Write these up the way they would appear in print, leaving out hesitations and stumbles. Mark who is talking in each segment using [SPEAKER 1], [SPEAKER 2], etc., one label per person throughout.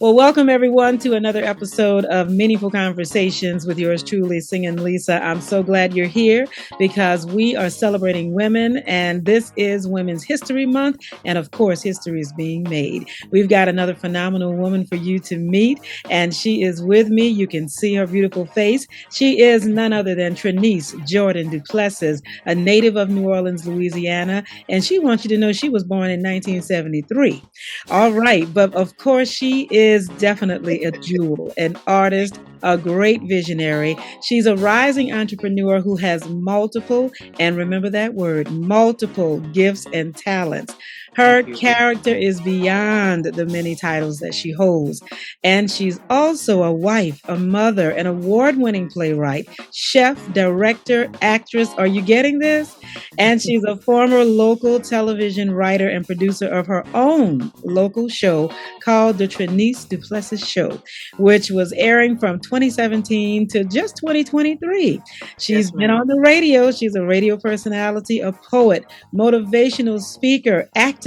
[SPEAKER 1] Well, welcome everyone to another episode of Meaningful Conversations with yours truly, Singinlisa. I'm so glad you're here because we are celebrating women, and this is Women's History Month, and of course, history is being made. We've got another phenomenal woman for you to meet, and she is with me. You can see her beautiful face. She is none other than Trinese Jordan Duplessis, a native of New Orleans, Louisiana, and she wants you to know she was born in 1973. All right, but of course, she is definitely a jewel, an artist, a great visionary. She's a rising entrepreneur who has multiple, and remember that word, multiple gifts and talents. Her character is beyond the many titles that she holds. And she's also a wife, a mother, an award-winning playwright, chef, director, actress. Are you getting this? And she's a former local television writer and producer of her own local show called The Trinese Duplessis Show, which was airing from 2017 to just 2023. She's been on the radio. She's a radio personality, a poet, motivational speaker, activist,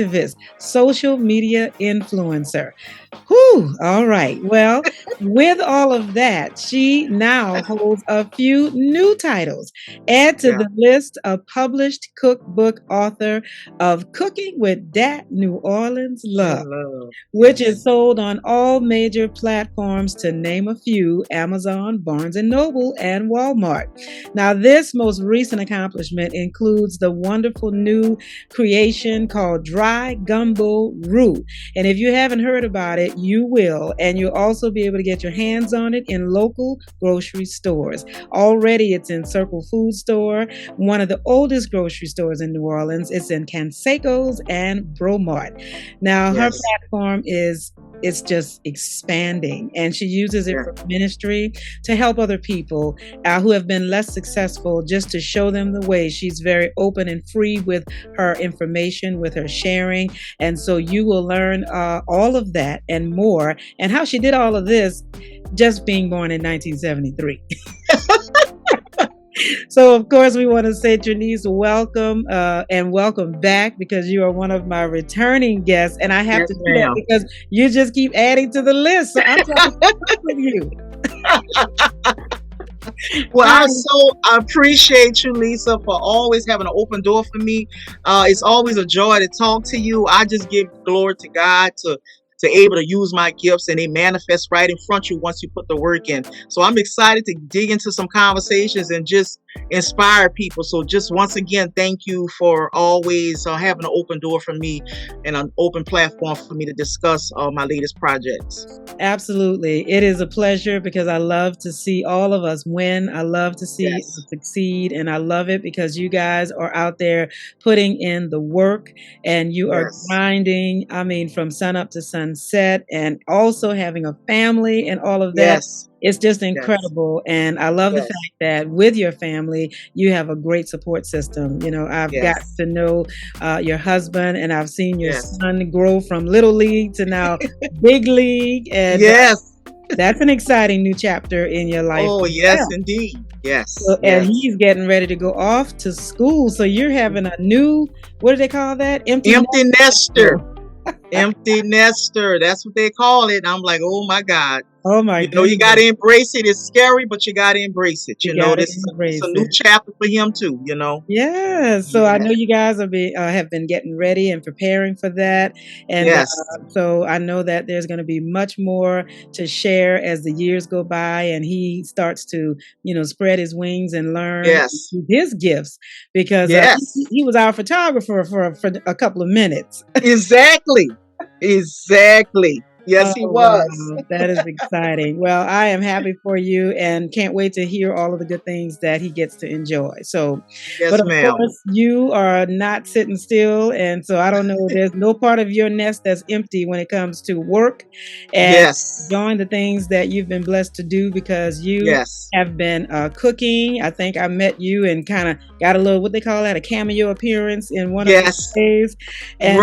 [SPEAKER 1] social media influencer. Whew, all right. Well, with all of that, she now holds a few new titles. Add to the list a published cookbook author of Cooking with Dat New Orleans Love, which is sold on all major platforms to name a few: Amazon, Barnes & Noble, and Walmart. Now, this most recent accomplishment includes the wonderful new creation called Dry Gumbo Roux. And if you haven't heard about it, you will. And you'll also be able to get your hands on it in local grocery stores. Already it's in Circle Food Store, one of the oldest grocery stores in New Orleans. It's in Canseco's and Bromart. Now, her platform it's just expanding, and she uses it for ministry to help other people who have been less successful, just to show them the way. She's very open and free with her information, with her sharing, and so you will learn all of that and more, and how she did all of this just being born in 1973. So, of course, we want to say, Trinese, welcome and welcome back, because you are one of my returning guests. And I have to do that because you just keep adding to the list. So I'm trying to talk with you.
[SPEAKER 2] Well, I appreciate you, Lisa, for always having an open door for me. It's always a joy to talk to you. I just give glory to God to able to use my gifts, and they manifest right in front of you once you put the work in. So I'm excited to dig into some conversations and just inspire people. So just once again, thank you for always having an open door for me and an open platform for me to discuss my latest projects.
[SPEAKER 1] Absolutely. It is a pleasure, because I love to see all of us win. I love to see us succeed. And I love it because you guys are out there putting in the work, and you are grinding, from sun up to sunset, and also having a family and all of that. It's just incredible. And I love the fact that with your family, you have a great support system. You know, I've got to know your husband, and I've seen your son grow from little league to now big league. And that's an exciting new chapter in your life.
[SPEAKER 2] Oh, yes, indeed. Yes.
[SPEAKER 1] So, and he's getting ready to go off to school. So you're having a new, what do they call that?
[SPEAKER 2] Empty nester. Empty nester. That's what they call it. I'm like, oh my God.
[SPEAKER 1] Oh my God.
[SPEAKER 2] You got to embrace it. It's scary, but you got to embrace it. This is a new chapter for him too,
[SPEAKER 1] Yeah. So I know you guys have been getting ready and preparing for that. And so I know that there's going to be much more to share as the years go by, and he starts to, spread his wings and learn his gifts, because he was our photographer for a couple of minutes.
[SPEAKER 2] Exactly. Yes, he was.
[SPEAKER 1] Wow. That is exciting. Well, I am happy for you and can't wait to hear all of the good things that he gets to enjoy. So, but of course, you are not sitting still. And so I don't know, there's no part of your nest that's empty when it comes to work and doing the things that you've been blessed to do, because you have been cooking. I think I met you and kind of got a little, what they call that, a cameo appearance in one of those days. And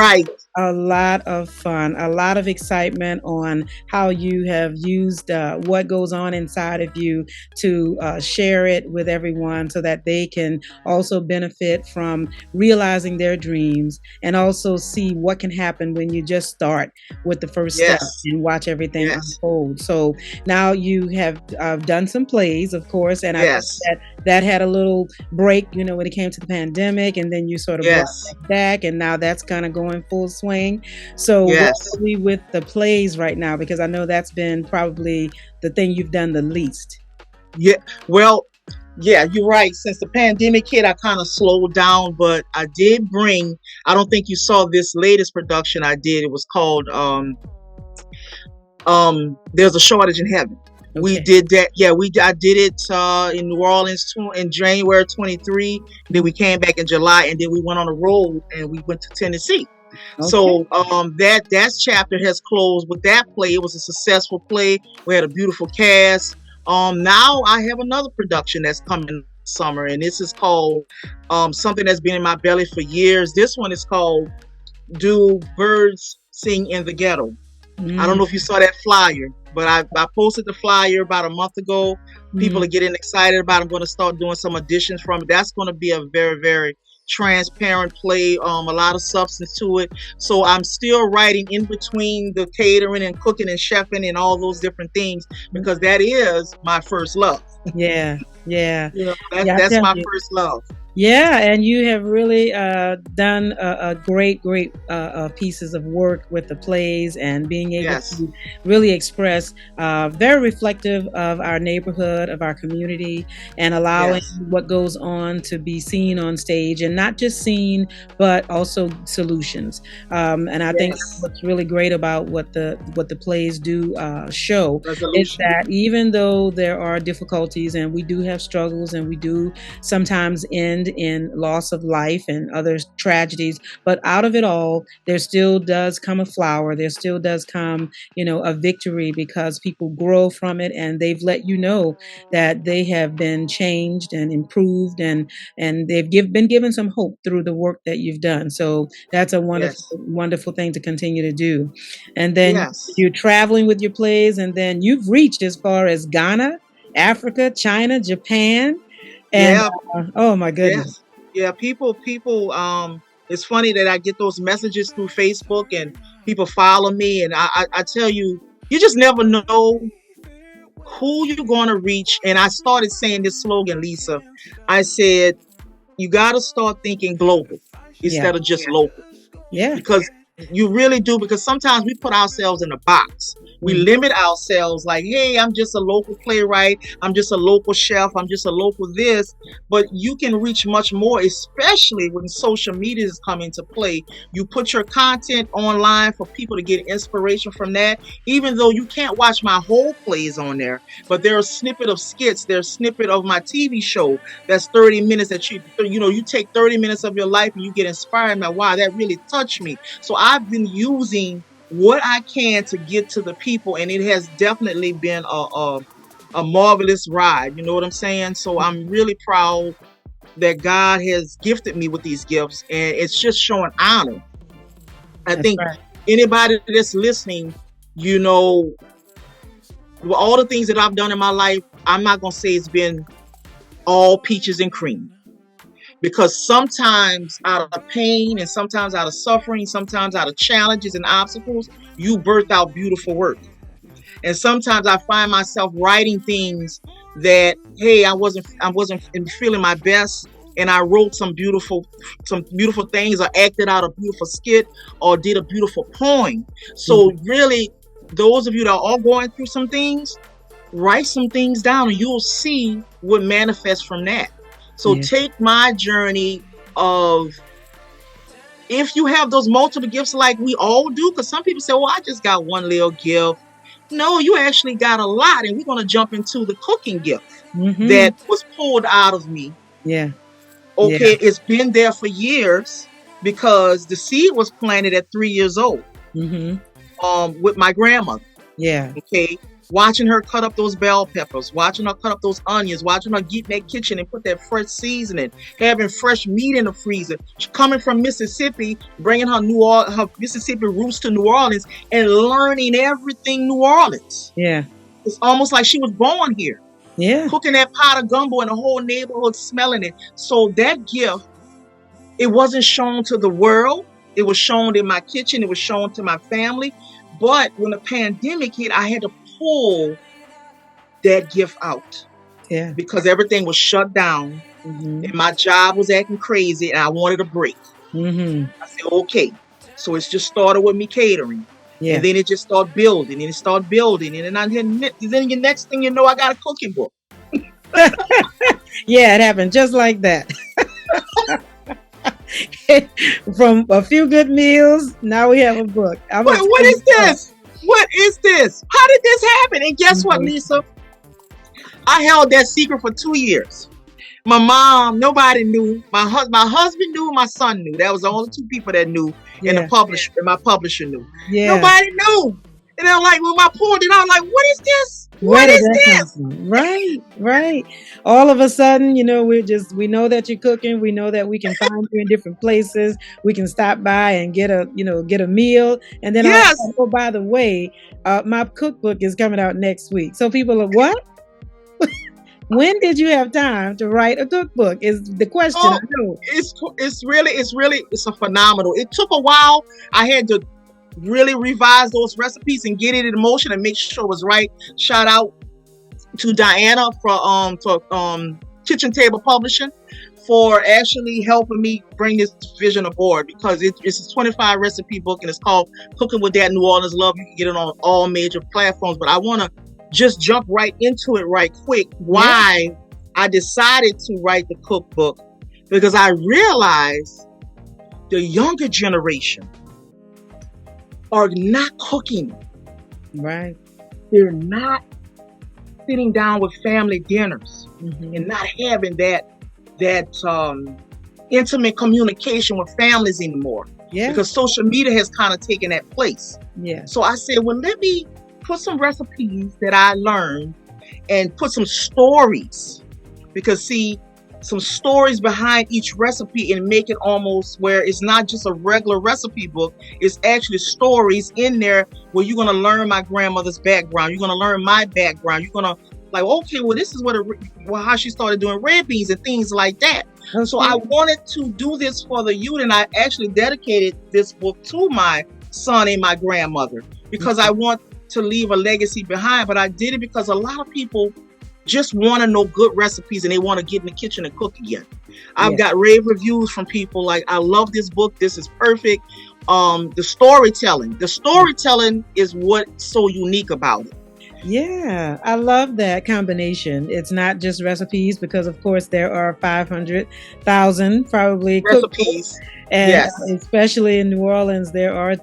[SPEAKER 1] A lot of fun, a lot of excitement on how you have used what goes on inside of you to share it with everyone so that they can also benefit from realizing their dreams and also see what can happen when you just start with the first step
[SPEAKER 2] Yes.
[SPEAKER 1] and watch everything
[SPEAKER 2] Yes.
[SPEAKER 1] unfold. So now you have done some plays, of course, and I think
[SPEAKER 2] Yes.
[SPEAKER 1] that had a little break, when it came to the pandemic, and then you sort of brought
[SPEAKER 2] Yes.
[SPEAKER 1] that back, and now that's kind of going full swing. So where
[SPEAKER 2] Yes.
[SPEAKER 1] are we with the plays right now? Because I know that's been probably the thing you've done the least.
[SPEAKER 2] Yeah. Well, yeah, you're right. Since the pandemic hit, I kind of slowed down, but I did bring. I don't think you saw this latest production I did. It was called There's a Shortage in Heaven. We
[SPEAKER 1] Okay.
[SPEAKER 2] did that. Yeah, I did it in New Orleans in January 23. Then we came back in July, and then we went on a road and we went to Tennessee.
[SPEAKER 1] Okay.
[SPEAKER 2] So that chapter has closed with that play. It was a successful play. We had a beautiful cast. Now I have another production that's coming summer, and this is called something that's been in my belly for years. This one is called Do Birds Sing in the Ghetto? I don't know if you saw that flyer, but I posted the flyer about a month ago. People are getting excited about it. I'm going to start doing some auditions from it. That's going to be a very, very transparent play, a lot of substance to it. So I'm still writing in between the catering and cooking and chefing and all those different things, because that is my first love.
[SPEAKER 1] Yeah. Yeah.
[SPEAKER 2] That's my first love.
[SPEAKER 1] Yeah, and you have really done a great pieces of work with the plays and being able to really express very reflective of our neighborhood, of our community, and allowing what goes on to be seen on stage, and not just seen, but also solutions. And I think what's really great about what the plays do show is that even though there are difficulties and we do have struggles and we do sometimes end in loss of life and other tragedies, but out of it all there still does come a flower, there still does come a victory, because people grow from it and they've let you know that they have been changed and improved, and they've been given some hope through the work that you've done. So that's a wonderful thing to continue to do. And then you're traveling with your plays, and then you've reached as far as Ghana, Africa, China, Japan. And oh my goodness.
[SPEAKER 2] People it's funny that I get those messages through Facebook and people follow me, and I tell you, you just never know who you're going to reach. And I started saying this slogan, Lisa. I said, you got to start thinking global instead of just local. Because you really do, because sometimes we put ourselves in a box. We limit ourselves like, hey, I'm just a local playwright, I'm just a local chef, I'm just a local this. But you can reach much more, especially when social media is coming into play. You put your content online for people to get inspiration from that. Even though you can't watch my whole plays on there, but there are a snippet of skits, there's a snippet of my TV show that's 30 minutes that you take 30 minutes of your life and you get inspired. Now, wow, that really touched me. So I've been using what I can to get to the people, and it has definitely been a marvelous ride. You know what I'm saying? So I'm really proud that God has gifted me with these gifts, and it's just showing honor. I think anybody that's listening, all the things that I've done in my life, I'm not going to say it's been all peaches and cream. Because sometimes out of pain and sometimes out of suffering, sometimes out of challenges and obstacles, you birth out beautiful work. And sometimes I find myself writing things that, hey, I wasn't feeling my best, and I wrote some beautiful things, or acted out a beautiful skit, or did a beautiful poem. So really, those of you that are all going through some things, write some things down, and you'll see what manifests from that. So take my journey of, if you have those multiple gifts like we all do, because some people say, well, I just got one little gift. No, you actually got a lot. And we're going to jump into the cooking gift that was pulled out of me. It's been there for years, because the seed was planted at 3 years old with my grandmother. Okay. watching her cut up those bell peppers, watching her cut up those onions, watching her get in that kitchen and put that fresh seasoning, having fresh meat in the freezer. She's coming from Mississippi, bringing her Mississippi roots to New Orleans and learning everything New Orleans.
[SPEAKER 1] Yeah.
[SPEAKER 2] It's almost like she was born here.
[SPEAKER 1] Yeah.
[SPEAKER 2] Cooking that pot of gumbo and the whole neighborhood smelling it. So that gift, it wasn't shown to the world. It was shown in my kitchen. It was shown to my family. But when the pandemic hit, I had to pull that gift out.
[SPEAKER 1] Yeah.
[SPEAKER 2] Because everything was shut down.
[SPEAKER 1] Mm-hmm.
[SPEAKER 2] And my job was acting crazy and I wanted a break.
[SPEAKER 1] Mm-hmm.
[SPEAKER 2] I said, okay. So it's just started with me catering.
[SPEAKER 1] Yeah.
[SPEAKER 2] And then it just started building and it started building. And then the next thing you know, I got a cooking book.
[SPEAKER 1] Yeah, it happened just like that. From a few good meals, now we have a book.
[SPEAKER 2] What is this? What is this? How did this happen? And guess what, Lisa? I held that secret for 2 years. My mom, nobody knew. My husband knew. My son knew. That was the only two people that knew. And the publisher, my publisher knew. Yeah. Nobody knew. And I'm like, when I pulled it out, I'm like, what is this? What is this?
[SPEAKER 1] Right. All of a sudden, we know that you're cooking. We know that we can find you in different places. We can stop by and get a meal. And then oh, by the way, my cookbook is coming out next week. So people are, what? When did you have time to write a cookbook? Is the question. I know.
[SPEAKER 2] It's a phenomenal. It took a while. I had to really revise those recipes and get it in motion and make sure it was right. Shout out to Diana for Kitchen Table Publishing for actually helping me bring this vision aboard, because it's a 25 recipe book and it's called Cooking with That New Orleans Love. You can get it on all major platforms, but I want to just jump right into it right quick. Why I decided to write the cookbook, because I realized the younger generation are not cooking.
[SPEAKER 1] Right.
[SPEAKER 2] They're not sitting down with family dinners and not having that intimate communication with families anymore. Yeah. Because social media has kind of taken that place. Yeah. So I said, well, let me put some recipes that I learned and put some stories, because see, some stories behind each recipe, and make it almost where it's not just a regular recipe book. It's actually stories in there where you're going to learn my grandmother's background. You're going to learn my background. You're going to like, okay, well, this is how she started doing red beans and things like that. Okay. So I wanted to do this for the youth, and I actually dedicated this book to my son and my grandmother, because I want to leave a legacy behind. But I did it because a lot of people just want to know good recipes and they want to get in the kitchen and cook again. I've got rave reviews from people like, I love this book. This is perfect. The storytelling is what's so unique about it.
[SPEAKER 1] Yeah, I love that combination. It's not just recipes, because of course there are 500,000 probably recipes. And especially in New Orleans, there are,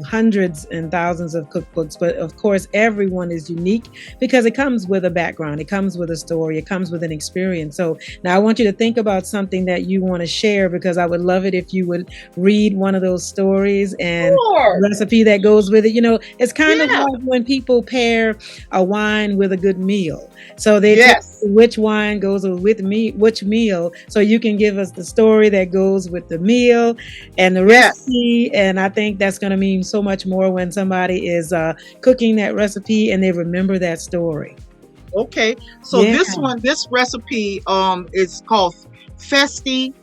[SPEAKER 1] hundreds and thousands of cookbooks. But of course, everyone is unique because it comes with a background. It comes with a story. It comes with an experience. So now I want you to think about something that you want to share, because I would love it if you would read one of those stories and the recipe that goes with it. It's kind of like when people pair a wine with a good meal. So they tell which wine goes with which meal. So you can give us the story that goes with the meal and the recipe, and I think that's going to mean so much more when somebody is cooking that recipe and they remember that story.
[SPEAKER 2] Okay, so this recipe is called Festy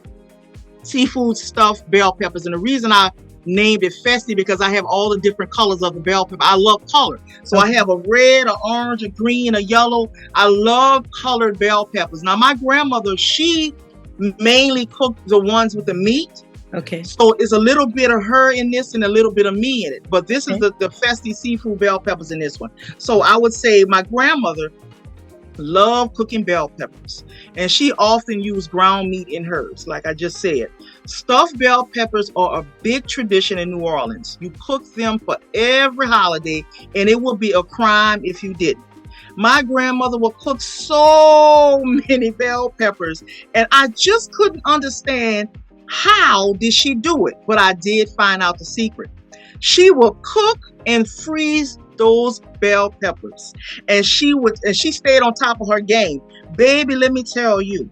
[SPEAKER 2] Seafood Stuffed Bell Peppers, and the reason I named it Festy because I have all the different colors of the bell pepper. I love color, so I have a red, a orange, a green, a yellow. I love colored bell peppers. Now my grandmother, she mainly cooked the ones with the meat. Okay. So it's a little bit of her in this and a little bit of me in it. But this is the Festy Seafood Bell Peppers in this one. So I would say my grandmother loved cooking bell peppers. And she often used ground meat in hers, like I just said. Stuffed bell peppers are a big tradition in New Orleans. You cook them for every holiday, and it would be a crime if you didn't. My grandmother would cook so many bell peppers, and I just couldn't understand how did she do it, but I did find out the secret. She will cook and freeze those bell peppers. And she stayed on top of her game. Baby, let me tell you,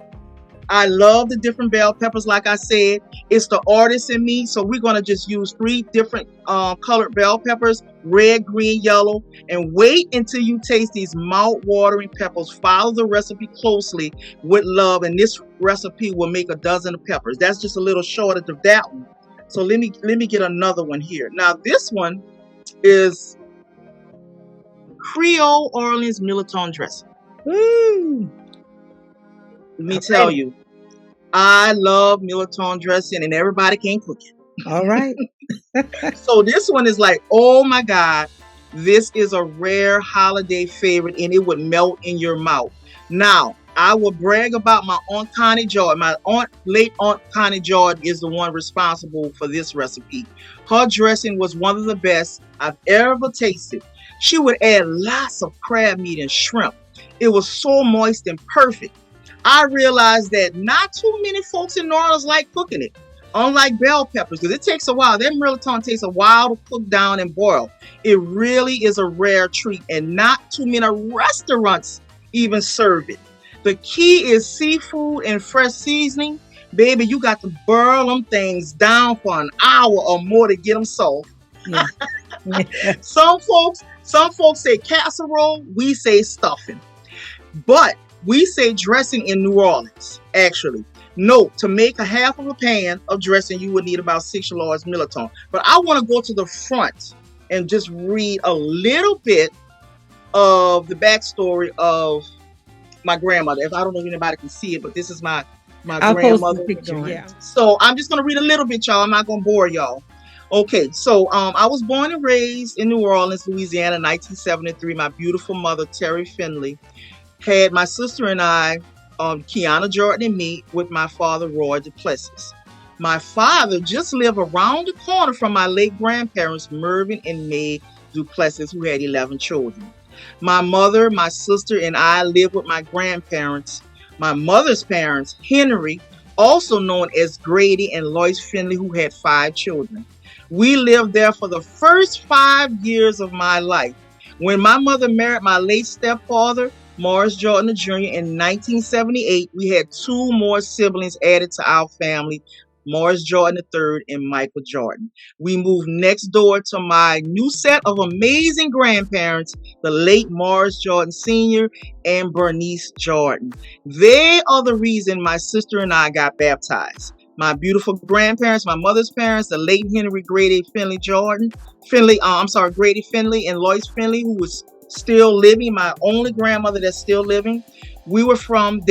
[SPEAKER 2] I love the different bell peppers. Like I said, it's the artist in me. So we're going to just use 3 different colored bell peppers, red, green, yellow, and wait until you taste these mouth-watering peppers. Follow the recipe closely with love, and this recipe will make a dozen of peppers. That's just a little shortage of that one. So let me get another one here. Now this one is Creole Orleans Millerton dressing.
[SPEAKER 1] Woo!
[SPEAKER 2] Let me tell you, I love Millerton dressing, and everybody can cook it.
[SPEAKER 1] All right.
[SPEAKER 2] So this one is like, oh my God, this is a rare holiday favorite, and it would melt in your mouth. Now, I will brag about my Aunt Connie Jordan. My late Aunt Connie Jordan is the one responsible for this recipe. Her dressing was one of the best I've ever tasted. She would add lots of crab meat and shrimp. It was so moist and perfect. I realized that not too many folks in New Orleans like cooking it, unlike bell peppers, because it takes a while. That Millerton takes a while to cook down and boil. It really is a rare treat, and not too many restaurants even serve it. The key is seafood and fresh seasoning. Baby, you got to boil them things down for an hour or more to get them soft.
[SPEAKER 1] Yeah.
[SPEAKER 2] Some folks say casserole, we say stuffing. But we say dressing in New Orleans, actually. Note, to make a half of a pan of dressing, you would need about 6 large Millerton. But I want to go to the front and just read a little bit of the backstory of my grandmother. If I don't know if anybody can see it, but this is my grandmother.
[SPEAKER 1] Yeah.
[SPEAKER 2] So I'm just going to read a little bit, y'all. I'm not going to bore y'all. Okay, so I was born and raised in New Orleans, Louisiana, 1973. My beautiful mother, Terry Finley, had my sister and I, Kiana Jordan and me, with my father, Roy Duplessis. My father just lived around the corner from my late grandparents, Mervyn and May Duplessis, who had 11 children. My mother, my sister, and I lived with my grandparents, my mother's parents, Henry, also known as Grady, and Lois Finley, who had 5 children. We lived there for the first 5 years of my life. When my mother married my late stepfather, Morris Jordan Jr., in 1978, we had 2 more siblings added to our family, Morris Jordan III and Michael Jordan. We moved next door to my new set of amazing grandparents, the late Morris Jordan Sr. and Bernice Jordan. They are the reason my sister and I got baptized. My beautiful grandparents, my mother's parents, the late Henry Grady Finley Grady Finley and Lois Finley, who was still living, my only grandmother that's still living. They were from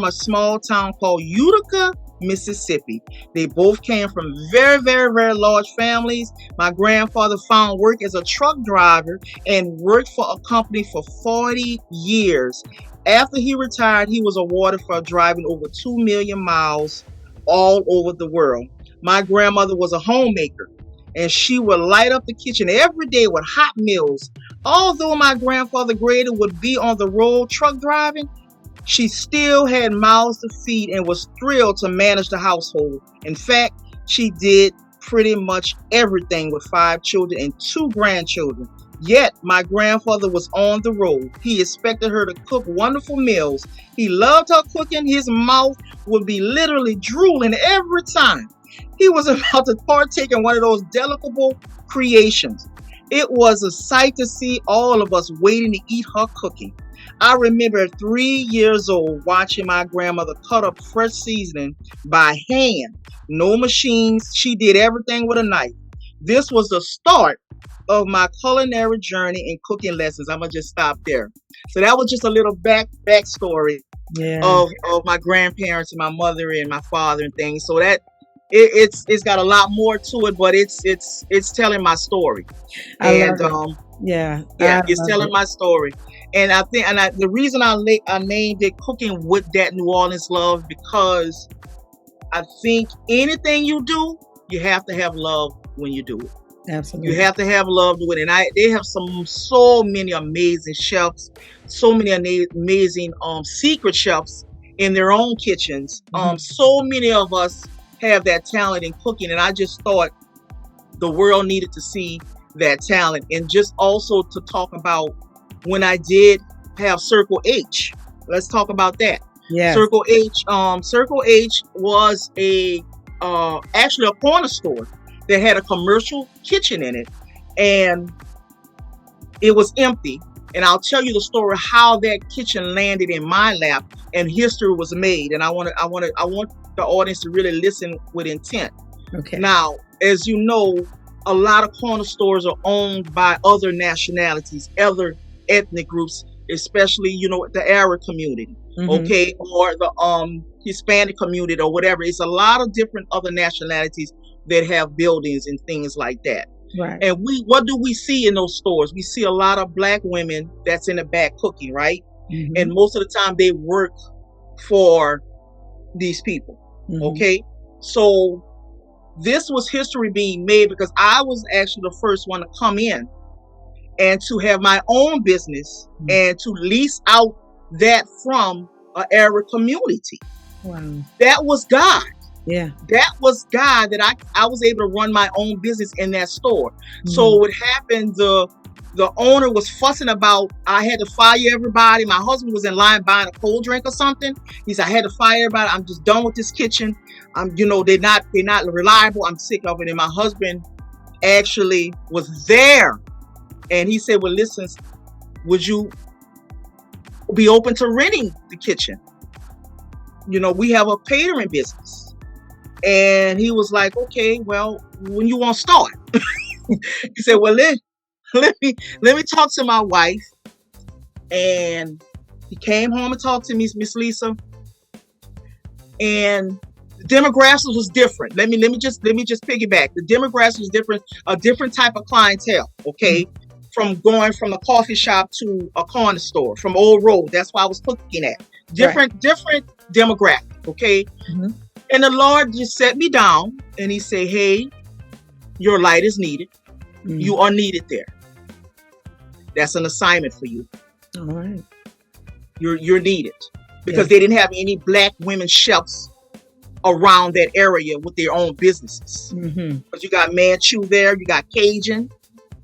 [SPEAKER 2] a small town called Utica, Mississippi. They both came from very, very, very large families. My grandfather found work as a truck driver and worked for a company for 40 years. After he retired, he was awarded for driving over 2 million miles all over the world. My grandmother was a homemaker, and she would light up the kitchen every day with hot meals. Although my grandfather Grady would be on the road truck driving, she still had mouths to feed and was thrilled to manage the household. In fact, she did pretty much everything with 5 children and 2 grandchildren. Yet, my grandfather was on the road. He expected her to cook wonderful meals. He loved her cooking. His mouth would be literally drooling every time he was about to partake in one of those delectable creations. It was a sight to see all of us waiting to eat her cooking. I remember at 3 years old watching my grandmother cut up fresh seasoning by hand. No machines. She did everything with a knife. This was the start of my culinary journey and cooking lessons. I'm going to just stop there. So that was just a little backstory of my grandparents and my mother and my father and things. So that it's got a lot more to it, but it's telling my story. It's telling my story. And I think, the reason I named it Cooking with That New Orleans Love, because I think anything you do, you have to have love when you do it.
[SPEAKER 1] Absolutely.
[SPEAKER 2] You have to have love to it. And they have so many amazing chefs, so many amazing secret chefs in their own kitchens. So many of us have that talent in cooking, and I just thought the world needed to see that talent. And just also to talk about when I did have Circle H. Let's talk about that.
[SPEAKER 1] Yes.
[SPEAKER 2] Circle H was actually a corner store that had a commercial kitchen in it, and it was empty. And I'll tell you the story how that kitchen landed in my lap and history was made. And I want the audience to really listen with intent.
[SPEAKER 1] Okay.
[SPEAKER 2] Now, as you know, a lot of corner stores are owned by other nationalities, other ethnic groups, especially, the Arab community, okay, or the Hispanic community or whatever. It's a lot of different other nationalities that have buildings and things like that.
[SPEAKER 1] Right.
[SPEAKER 2] And what do we see in those stores? We see a lot of Black women that's in the back cooking, right? And most of the time they work for these people, okay? So this was history being made because I was actually the first one to come in and to have my own business and to lease out that from an Arab community.
[SPEAKER 1] Wow.
[SPEAKER 2] That was God.
[SPEAKER 1] Yeah.
[SPEAKER 2] That was God that I was able to run my own business in that store. So what happened, the owner was fussing about, I had to fire everybody. My husband was in line buying a cold drink or something. He said, I had to fire everybody. I'm just done with this kitchen. They're not reliable. I'm sick of it. And my husband actually was there. And he said, well, listen, would you be open to renting the kitchen? We have a catering business. And he was like, okay, well, when you want to start? He said, well, let me talk to my wife. And he came home and talked to me, Miss Lisa. And the demographics was different. Let me just piggyback. The demographics was different, a different type of clientele, okay? From going from a coffee shop to a corner store, from Old Road. That's why I was cooking at. Different demographic, okay? And the Lord just set me down and he said, hey, your light is needed. You are needed there. That's an assignment for you.
[SPEAKER 1] All right.
[SPEAKER 2] You're needed. Because they didn't have any Black women chefs around that area with their own businesses. Because you got Manchu there, you got Cajun.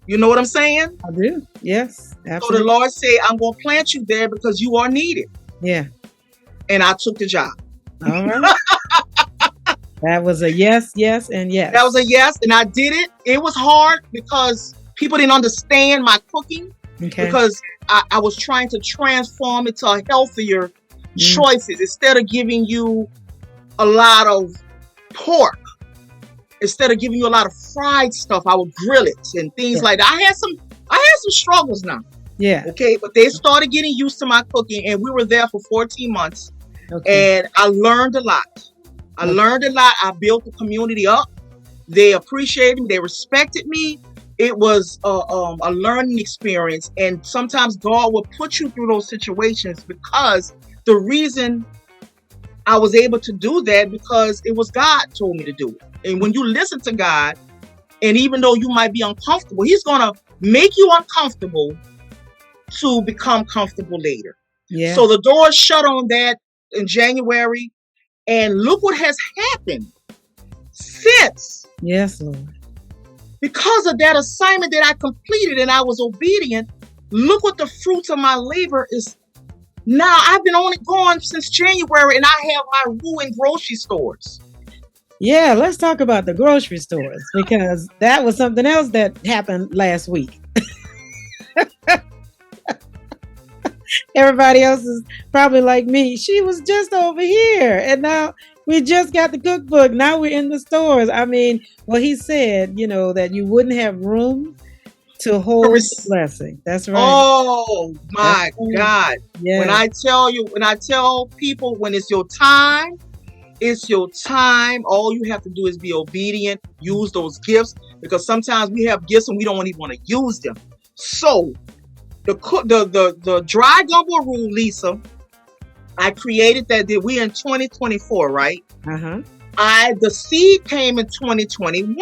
[SPEAKER 2] You know what I'm saying?
[SPEAKER 1] I do. Yes. Absolutely.
[SPEAKER 2] So the Lord said, I'm going to plant you there because you are needed.
[SPEAKER 1] Yeah.
[SPEAKER 2] And I took the job.
[SPEAKER 1] All right. That was a yes, and yes.
[SPEAKER 2] That was a yes, and I did it. It was hard because people didn't understand my cooking. Okay. Because I was trying to transform it to a healthier choices. Instead of giving you a lot of pork, instead of giving you a lot of fried stuff, I would grill it and things like that. I had some struggles now.
[SPEAKER 1] Yeah.
[SPEAKER 2] Okay, but they started getting used to my cooking, and we were there for 14 months. Okay. And I learned a lot. I built the community up. They appreciated me. They respected me. It was a learning experience. And sometimes God will put you through those situations because the reason I was able to do that because it was God told me to do it. And when you listen to God, and even though you might be uncomfortable, He's going to make you uncomfortable to become comfortable later. Yeah. So the door shut on that in January. And look what has happened since.
[SPEAKER 1] Yes, Lord.
[SPEAKER 2] Because of that assignment that I completed and I was obedient, look what the fruits of my labor is. Now, I've been only going since January and I have my ruined grocery stores.
[SPEAKER 1] Yeah, let's talk about the grocery stores because that was something else that happened last week. Everybody else is probably like me. She was just over here. And now we just got the cookbook. Now we're in the stores. I mean, well, he said, that you wouldn't have room to hold the blessing. That's right.
[SPEAKER 2] Oh, my God. Yeah. When I tell people when it's your time, it's your time. All you have to do is be obedient. Use those gifts because sometimes we have gifts and we don't even want to use them. So, the dry gumbo rule, Lisa, I created that. We in 2024, right? The seed came in 2021,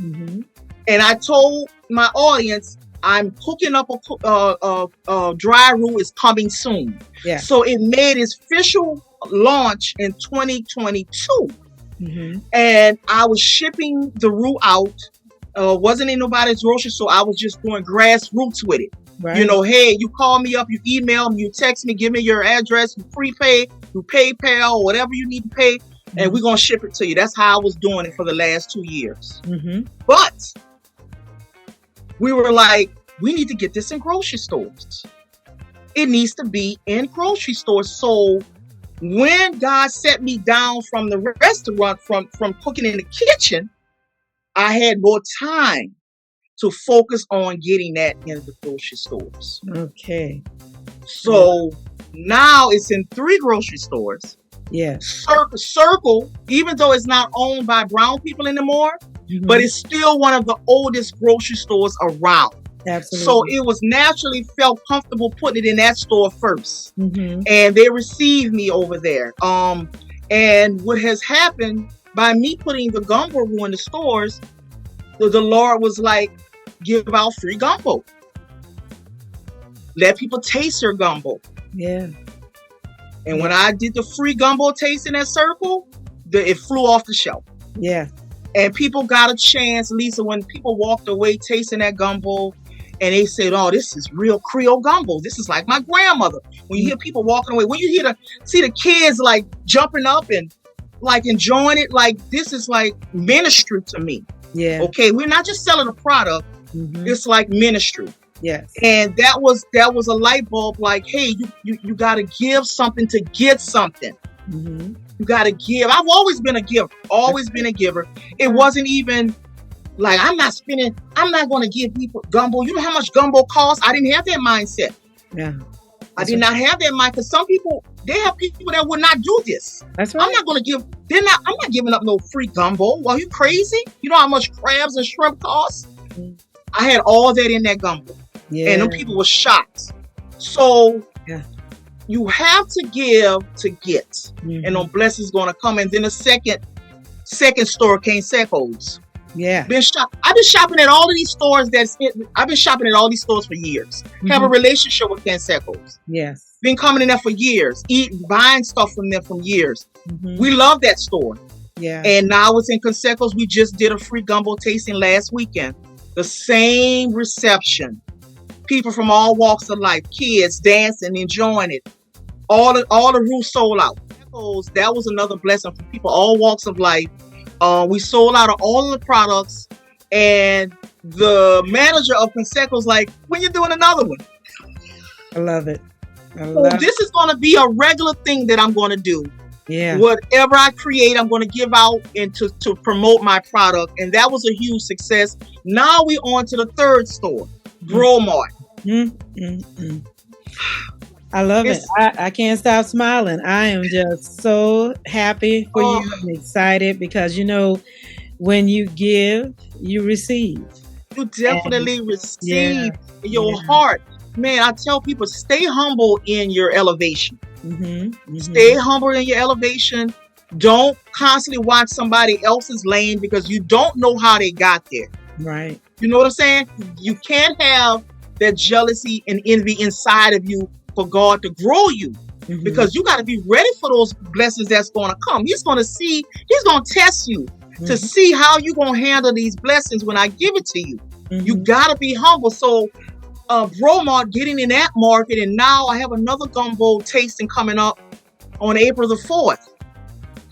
[SPEAKER 2] and I told my audience I'm cooking up a dry roux is coming soon. Yeah. So it made its official launch in 2022, and I was shipping the roux out Wasn't in nobody's grocery store. I was just doing grassroots with it.
[SPEAKER 1] Right.
[SPEAKER 2] You know, hey, you call me up, you email me, you text me, give me your address, you prepay, you PayPal, or whatever you need to pay, and we're going to ship it to you. That's how I was doing it for the last 2 years. But we were like, we need to get this in grocery stores. It needs to be in grocery stores. So when God set me down from the restaurant, from cooking in the kitchen, I had more time to focus on getting that in the grocery stores.
[SPEAKER 1] Okay.
[SPEAKER 2] So now it's in 3 grocery stores.
[SPEAKER 1] Yeah.
[SPEAKER 2] Circle, even though it's not owned by brown people anymore, but it's still one of the oldest grocery stores around.
[SPEAKER 1] Absolutely.
[SPEAKER 2] So it was naturally felt comfortable putting it in that store first. And they received me over there. And what has happened by me putting the gumbo roux in the stores, the Lord was like, give out free gumbo. Let people taste your gumbo.
[SPEAKER 1] Yeah.
[SPEAKER 2] And when I did the free gumbo tasting at Circle, it flew off the shelf.
[SPEAKER 1] Yeah.
[SPEAKER 2] And people got a chance, Lisa, when people walked away tasting that gumbo, and they said, oh, this is real Creole gumbo. This is like my grandmother. When you hear people walking away, when you see the kids like jumping up and like enjoying it, like this is like ministry to me.
[SPEAKER 1] Yeah.
[SPEAKER 2] Okay, we're not just selling a product. It's like ministry.
[SPEAKER 1] Yes.
[SPEAKER 2] And that was a light bulb. Like, hey, you got to give something to get something. You got to give. I've always been a giver. Always been a giver. It wasn't even like I'm not going to give people gumbo. You know how much gumbo costs? I didn't have that mindset.
[SPEAKER 1] Yeah.
[SPEAKER 2] I did not have that mind, because some people, they have people that would not do this.
[SPEAKER 1] That's right.
[SPEAKER 2] I'm not giving up no free gumbo. Well, you crazy? You know how much crabs and shrimp cost? I had all that in that gumbo.
[SPEAKER 1] Yeah.
[SPEAKER 2] And them people were shocked. So you have to give to get. And no blessings gonna come. And then the second store came Seco's.
[SPEAKER 1] Yeah.
[SPEAKER 2] I've been shopping at all of these stores. I've been shopping at all these stores for years. Have a relationship with Canseco's.
[SPEAKER 1] Yes.
[SPEAKER 2] Been coming in there for years. Buying stuff from them for years. We love that store.
[SPEAKER 1] Yeah.
[SPEAKER 2] And now it's in Canseco's. We just did a free gumbo tasting last weekend. The same reception. People from all walks of life, kids dancing, enjoying it. All the roux sold out. That was another blessing for people, all walks of life. We sold out of all of the products, and the manager of Canseco's like, when you doing another one?
[SPEAKER 1] I love it.
[SPEAKER 2] This is going to be a regular thing that I'm going to do.
[SPEAKER 1] Yeah.
[SPEAKER 2] Whatever I create, I'm going to give out and to promote my product. And that was a huge success. Now we're on to the third store, Bromart.
[SPEAKER 1] I love it. I can't stop smiling. I am just so happy for you and excited, because when you give, you receive.
[SPEAKER 2] You definitely receive in your heart. Man, I tell people, stay humble in your elevation. Stay humble in your elevation. Don't constantly watch somebody else's lane, because you don't know how they got there.
[SPEAKER 1] Right.
[SPEAKER 2] You know what I'm saying? You can't have that jealousy and envy inside of you for God to grow you, because you got to be ready for those blessings that's going to come. He's going to test you to see how you're going to handle these blessings when I give it to you. You got to be humble. So Bromart, getting in that market, and now I have another gumbo tasting coming up on April the 4th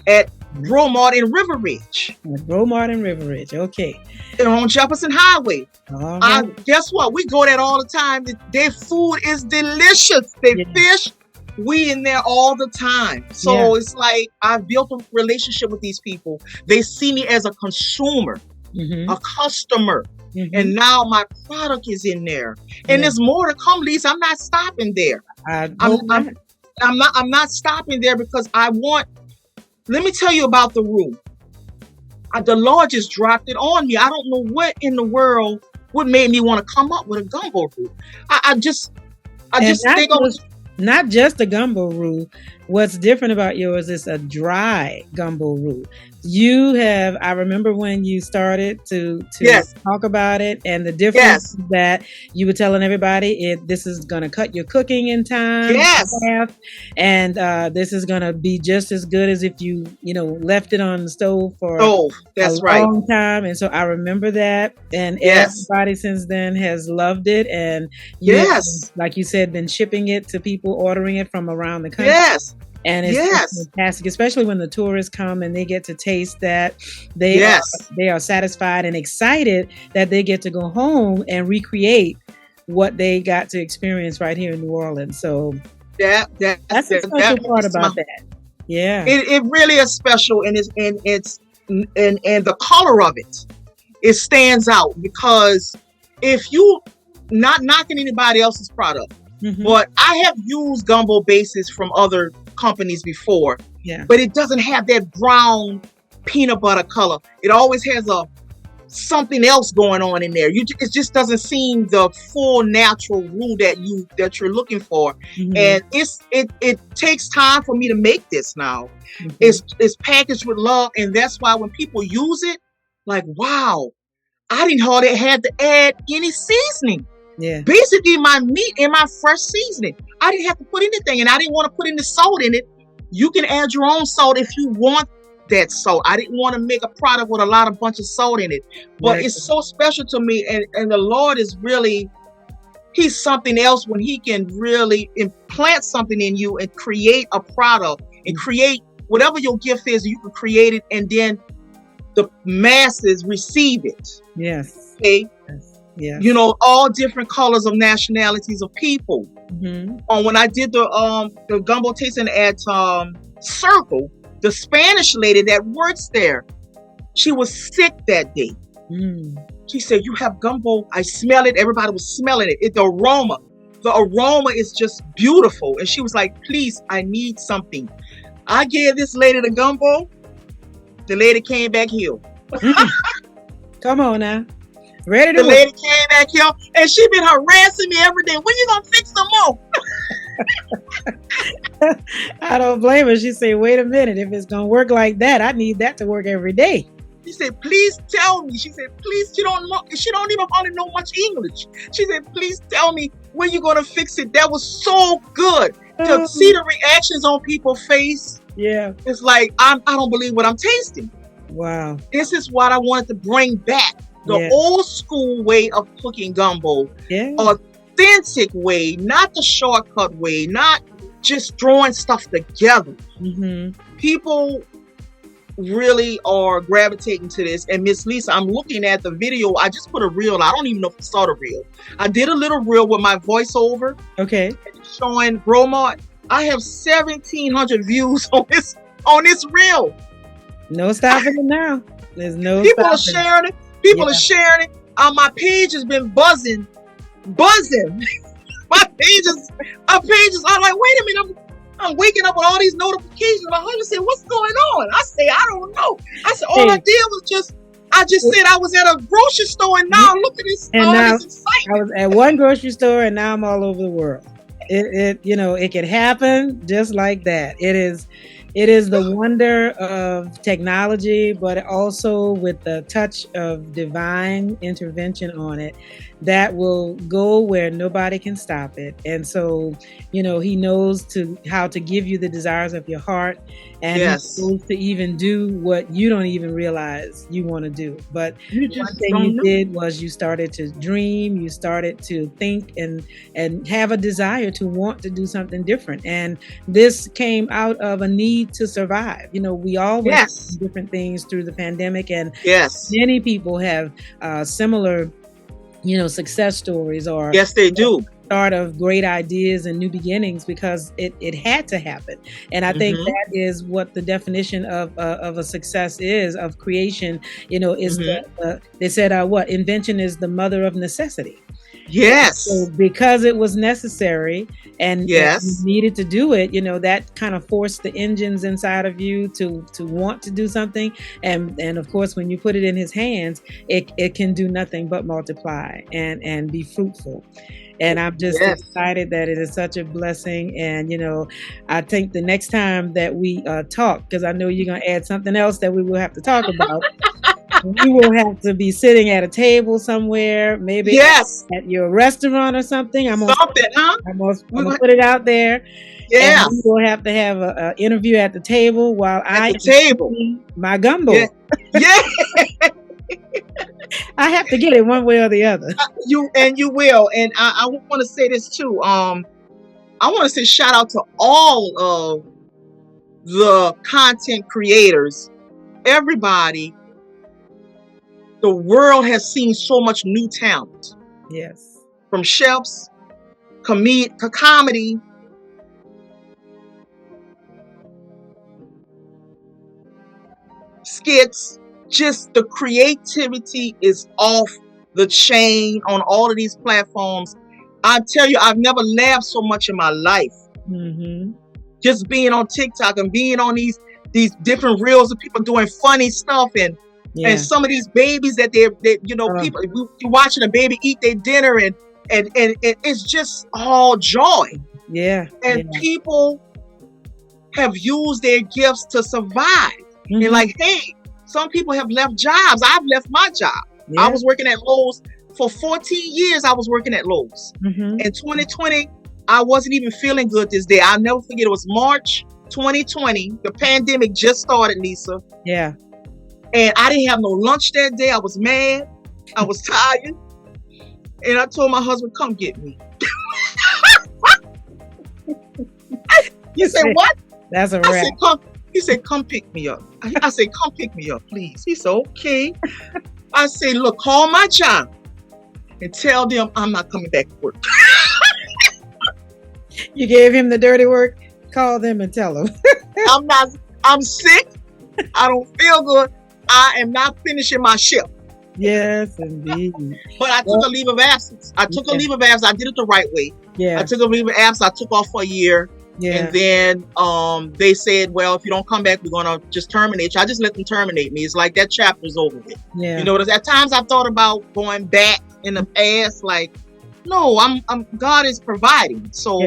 [SPEAKER 2] at Bromart in River Ridge.
[SPEAKER 1] Bromart in River Ridge, okay.
[SPEAKER 2] And on Jefferson Highway. Guess what? We go there all the time. Their food is delicious. Their fish, we in there all the time. So it's like I've built a relationship with these people. They see me as a consumer, a customer. And now my product is in there. And there's more to come, Lisa. I'm not stopping there. I'm not stopping there, because let me tell you about the roux. The Lord just dropped it on me. I don't know what in the world would made me want to come up with a gumbo roux. I just think
[SPEAKER 1] not just a gumbo roux, What's different about yours is a dry gumbo root. I remember when you started to
[SPEAKER 2] Yes.
[SPEAKER 1] talk about it, and the difference that you were telling everybody, this is going to cut your cooking in time,
[SPEAKER 2] Yes.
[SPEAKER 1] and this is going to be just as good as if you left it on the stove for
[SPEAKER 2] that's
[SPEAKER 1] a long time. And so I remember that, and everybody since then has loved it, and like you said, been shipping it to people ordering it from around the country. And it's fantastic, especially when the tourists come and they get to taste that. They are satisfied and excited that they get to go home and recreate what they got to experience right here in New Orleans. So that's the special part about that. Yeah,
[SPEAKER 2] it really is special, and the color of it stands out, because if you not knocking anybody else's product, but I have used gumbo bases from other companies before, but it doesn't have that brown peanut butter color. It always has something else going on in there. It just doesn't seem the full natural roux that you're looking for. And it takes time for me to make this now. It's packaged with love, and that's why when people use it, like, wow, I didn't hardly have to add any seasoning. Basically, my meat and my fresh seasoning, I didn't have to put anything, and I didn't want to put any salt in it. You can add your own salt if you want that salt. I didn't want to make a product with a bunch of salt in it, but it's so special to me, and the Lord is really, he's something else when he can really implant something in you and create a product and create whatever your gift is. You can create it, and then the masses receive it. Okay. All different colors of nationalities of people. When I did the gumbo tasting at Circle, the Spanish lady that works there, she was sick that day. She said, "You have gumbo." I smell it. Everybody was smelling it. The aroma is just beautiful. And she was like, "Please, I need something." I gave this lady the gumbo. The lady came back here.
[SPEAKER 1] Come on now. Ready to
[SPEAKER 2] The lady came back here, and she been harassing me every day. When you gonna fix them more?
[SPEAKER 1] I don't blame her. She said, "Wait a minute. If it's gonna work like that, I need that to work every day."
[SPEAKER 2] She said, "Please tell me." She said, "Please." She don't even hardly know much English. She said, "Please tell me when you're gonna fix it." That was so good to see the reactions on people's face. It's like, I don't believe what I'm tasting.
[SPEAKER 1] Wow.
[SPEAKER 2] This is what I wanted to bring back. The old school way of cooking gumbo, authentic way, not the shortcut way, not just throwing stuff together. People really are gravitating to this. And Miss Lisa, I'm looking at the video. I just put a reel. I don't even know if you saw the reel. I did a little reel with my voiceover. Showing Bromart. I have 1,700 views on this reel.
[SPEAKER 1] No stopping it now. There's no
[SPEAKER 2] people are sharing it. People are sharing it. My page has been buzzing. My pages are like, wait a minute, I'm waking up with all these notifications. My husband said, "What's going on?" I say, "I don't know." I said, all I did was I just said I was at a grocery store, and now look at this.
[SPEAKER 1] And now
[SPEAKER 2] this excitement.
[SPEAKER 1] I was at one grocery store, and now I'm all over the world. It can happen just like that. It is the wonder of technology, but also with the touch of divine intervention on it that will go where nobody can stop it. And so, he knows how to give you the desires of your heart, and he knows to even do what you don't even realize you want to do. But one thing you did was you started to dream, you started to think and have a desire to want to do something different. And this came out of a need to survive. We all went through different things through the pandemic, and many people have similar success stories, or
[SPEAKER 2] they do,
[SPEAKER 1] start of great ideas and new beginnings, because it had to happen. And I think that is what the definition of a success is, of creation. Is they said invention is the mother of necessity.
[SPEAKER 2] Yes.
[SPEAKER 1] So because it was necessary and you
[SPEAKER 2] Yes.
[SPEAKER 1] needed to do it, that kind of forced the engines inside of you to want to do something. And of course, when you put it in his hands, it can do nothing but multiply and be fruitful. And I'm just
[SPEAKER 2] Yes.
[SPEAKER 1] excited that it is such a blessing. And, I think the next time that we talk, because I know you're going to add something else that we will have to talk about, we will have to be sitting at a table somewhere, maybe
[SPEAKER 2] Yes.
[SPEAKER 1] at your restaurant or something.
[SPEAKER 2] Something, huh?
[SPEAKER 1] I'm gonna put it out there.
[SPEAKER 2] Yeah.
[SPEAKER 1] And we will have to have an interview at the table while
[SPEAKER 2] At the table.
[SPEAKER 1] eat my gumbo.
[SPEAKER 2] Yeah. Yeah.
[SPEAKER 1] I have to get it one way or the other.
[SPEAKER 2] You will. And I want to say this too. I want to say shout out to all of the content creators. Everybody. The world has seen so much new talent.
[SPEAKER 1] Yes.
[SPEAKER 2] From chefs, comedy, skits. Just the creativity is off the chain on all of these platforms. I tell you, I've never laughed so much in my life.
[SPEAKER 1] Mm-hmm.
[SPEAKER 2] Just being on TikTok and being on these different reels of people doing funny stuff and some of these babies that people, you're watching a baby eat their dinner and it's just all joy.
[SPEAKER 1] Yeah.
[SPEAKER 2] And people have used their gifts to survive. Mm-hmm. And like, hey, some people have left jobs. I've left my job. Yeah. I was working at Lowe's for 14 years. I was working at Lowe's. Mm-hmm. In 2020, I wasn't even feeling good this day. I'll never forget. It was March 2020. The pandemic just started, Lisa.
[SPEAKER 1] Yeah.
[SPEAKER 2] And I didn't have no lunch that day. I was mad. I was tired. And I told my husband, come get me. He said, what?
[SPEAKER 1] That's a wrap.
[SPEAKER 2] He said, come pick me up. I said, come pick me up, please. He said, okay. I said, look, call my job and tell them I'm not coming back to work.
[SPEAKER 1] You gave him the dirty work? Call them and tell them.
[SPEAKER 2] I'm sick. I don't feel good. I am not finishing my shift.
[SPEAKER 1] Yes, indeed.
[SPEAKER 2] But I took a leave of absence. I did it the right way.
[SPEAKER 1] Yeah.
[SPEAKER 2] I took a leave of absence. I took off for a year. Yeah. And then they said, well, if you don't come back, we're going to just terminate you. I just let them terminate me. It's like that chapter's over with.
[SPEAKER 1] Yeah.
[SPEAKER 2] At times I've thought about going back in the past, like, no, God is providing. So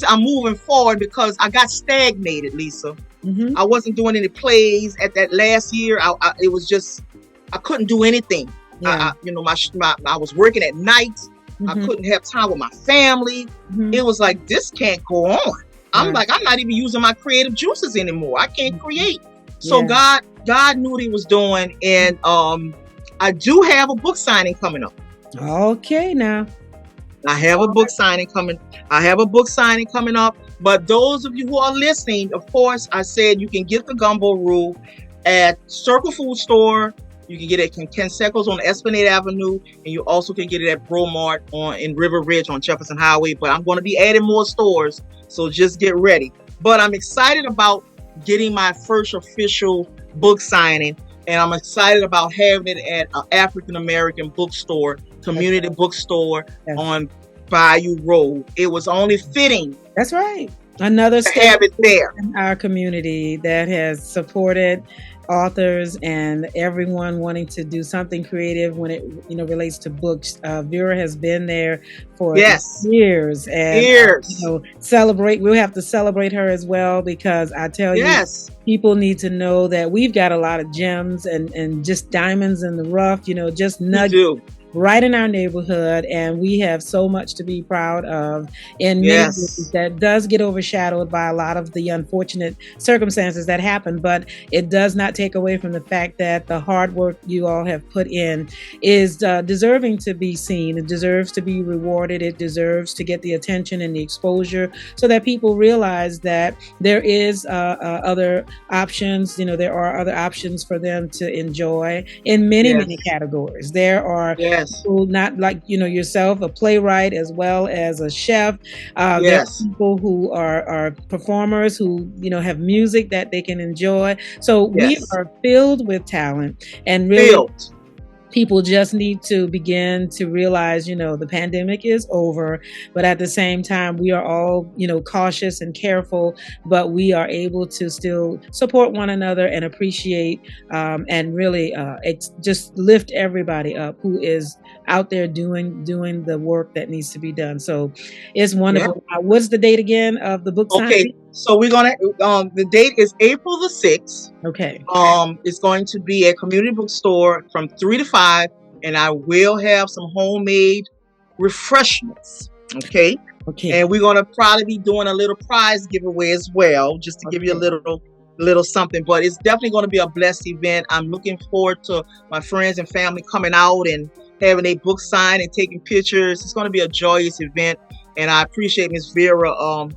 [SPEAKER 2] I'm moving forward because I got stagnated, Lisa. Mm-hmm. I wasn't doing any plays at that last year. It was just, I couldn't do anything. Yeah. I was working at night. Mm-hmm. I couldn't have time with my family. Mm-hmm. It was like, this can't go on. I'm like, I'm not even using my creative juices anymore. I can't create. So God knew what he was doing. And I do have a book signing coming up.
[SPEAKER 1] Okay, now.
[SPEAKER 2] I have a book signing coming up. But those of you who are listening, of course, I said you can get the gumbo roux at Circle Food Store. You can get it at Canseco's on Esplanade Avenue, and you also can get it at Bromart in River Ridge on Jefferson Highway. But I'm going to be adding more stores, so just get ready. But I'm excited about getting my first official book signing, and I'm excited about having it at an African American bookstore, community bookstore on Bayou Road. It was only fitting.
[SPEAKER 1] That's right. Another
[SPEAKER 2] to have it there
[SPEAKER 1] in our community that has supported authors and everyone wanting to do something creative when it relates to books. Vera has been there for years and we'll have to celebrate her as well, because I tell you, people need to know that we've got a lot of gems and just diamonds in the rough, just nuggets right in our neighborhood, and we have so much to be proud of in many ways that does get overshadowed by a lot of the unfortunate circumstances that happen, but it does not take away from the fact that the hard work you all have put in is deserving to be seen. It deserves to be rewarded. It deserves to get the attention and the exposure so that people realize that there is other options. There are other options for them to enjoy in many categories. There are who, not like yourself, a playwright as well as a chef. There are people who are performers who have music that they can enjoy. So we are filled with talent and really people just need to begin to realize, the pandemic is over, but at the same time, we are all, cautious and careful, but we are able to still support one another and appreciate and really just lift everybody up who is out there doing the work that needs to be done. So it's wonderful. Yeah. What's the date again of the book signing?
[SPEAKER 2] So we're gonna the date is April the 6th.
[SPEAKER 1] Okay.
[SPEAKER 2] It's going to be at community bookstore from 3 to 5, and I will have some homemade refreshments. Okay. And we're gonna probably be doing a little prize giveaway as well, just to give you a little something. But it's definitely going to be a blessed event. I'm looking forward to my friends and family coming out and having a book signed and taking pictures. It's going to be a joyous event. And I appreciate Miss Vera,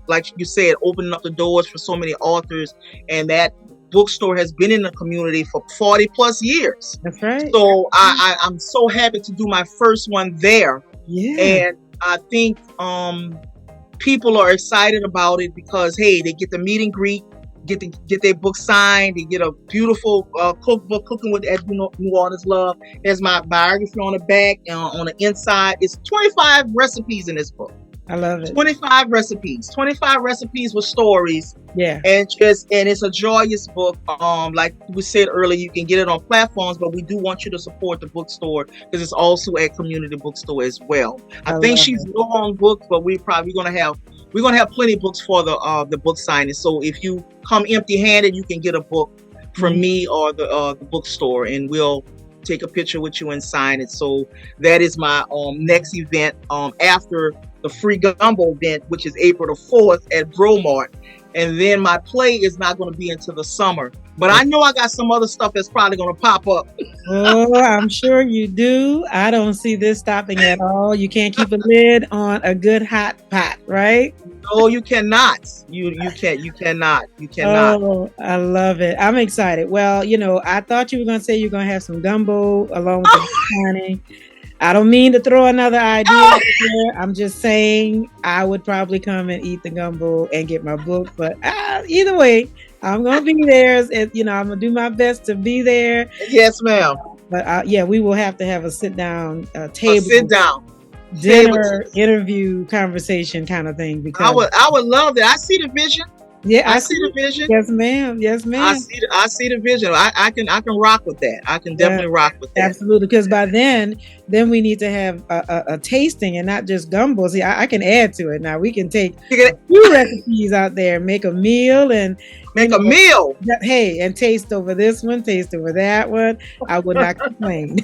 [SPEAKER 2] like you said, opening up the doors for so many authors. And that bookstore has been in the community for 40 plus years.
[SPEAKER 1] That's right.
[SPEAKER 2] So I'm so happy to do my first one there.
[SPEAKER 1] Yeah.
[SPEAKER 2] And I think people are excited about it because, hey, they get the meet and greet, get their book signed, they get a beautiful cookbook, Cooking with New Orleans Love. There's my biography on the back, and on the inside, it's 25 recipes in this book.
[SPEAKER 1] I love it.
[SPEAKER 2] 25 recipes with stories.
[SPEAKER 1] Yeah.
[SPEAKER 2] And it's a joyous book. Like we said earlier, you can get it on platforms, but we do want you to support the bookstore because it's also at community bookstore as well. I think she's low on books, but we're gonna have plenty of books for the book signing. So if you come empty-handed, you can get a book from me or the bookstore, and we'll take a picture with you and sign it. So that is my next event after the free gumbo event, which is April the 4th at Bromart. And then my play is not going to be until the summer. But I know I got some other stuff that's probably going to pop up.
[SPEAKER 1] Oh, I'm sure you do. I don't see this stopping at all. You can't keep a lid on a good hot pot, right?
[SPEAKER 2] No, you cannot. You cannot.
[SPEAKER 1] Oh, I love it. I'm excited. Well, I thought you were going to say you're going to have some gumbo along with the honey. I don't mean to throw another idea out there. I'm just saying I would probably come and eat the gumbo and get my book. But either way, I'm going to be there. I'm going to do my best to be there.
[SPEAKER 2] Yes, ma'am.
[SPEAKER 1] But we will have to have a sit-down table.
[SPEAKER 2] Dinner,
[SPEAKER 1] interview, conversation kind of thing. Because
[SPEAKER 2] I would love that. I see the vision.
[SPEAKER 1] Yeah,
[SPEAKER 2] I see the vision.
[SPEAKER 1] Yes, ma'am.
[SPEAKER 2] I see the vision. I can rock with that. I can definitely rock with that.
[SPEAKER 1] Absolutely, because by then we need to have a tasting and not just gumbo. See, I can add to it. Now we can take a few recipes out there, make a meal, and Hey, and taste over this one, taste over that one. I would not complain.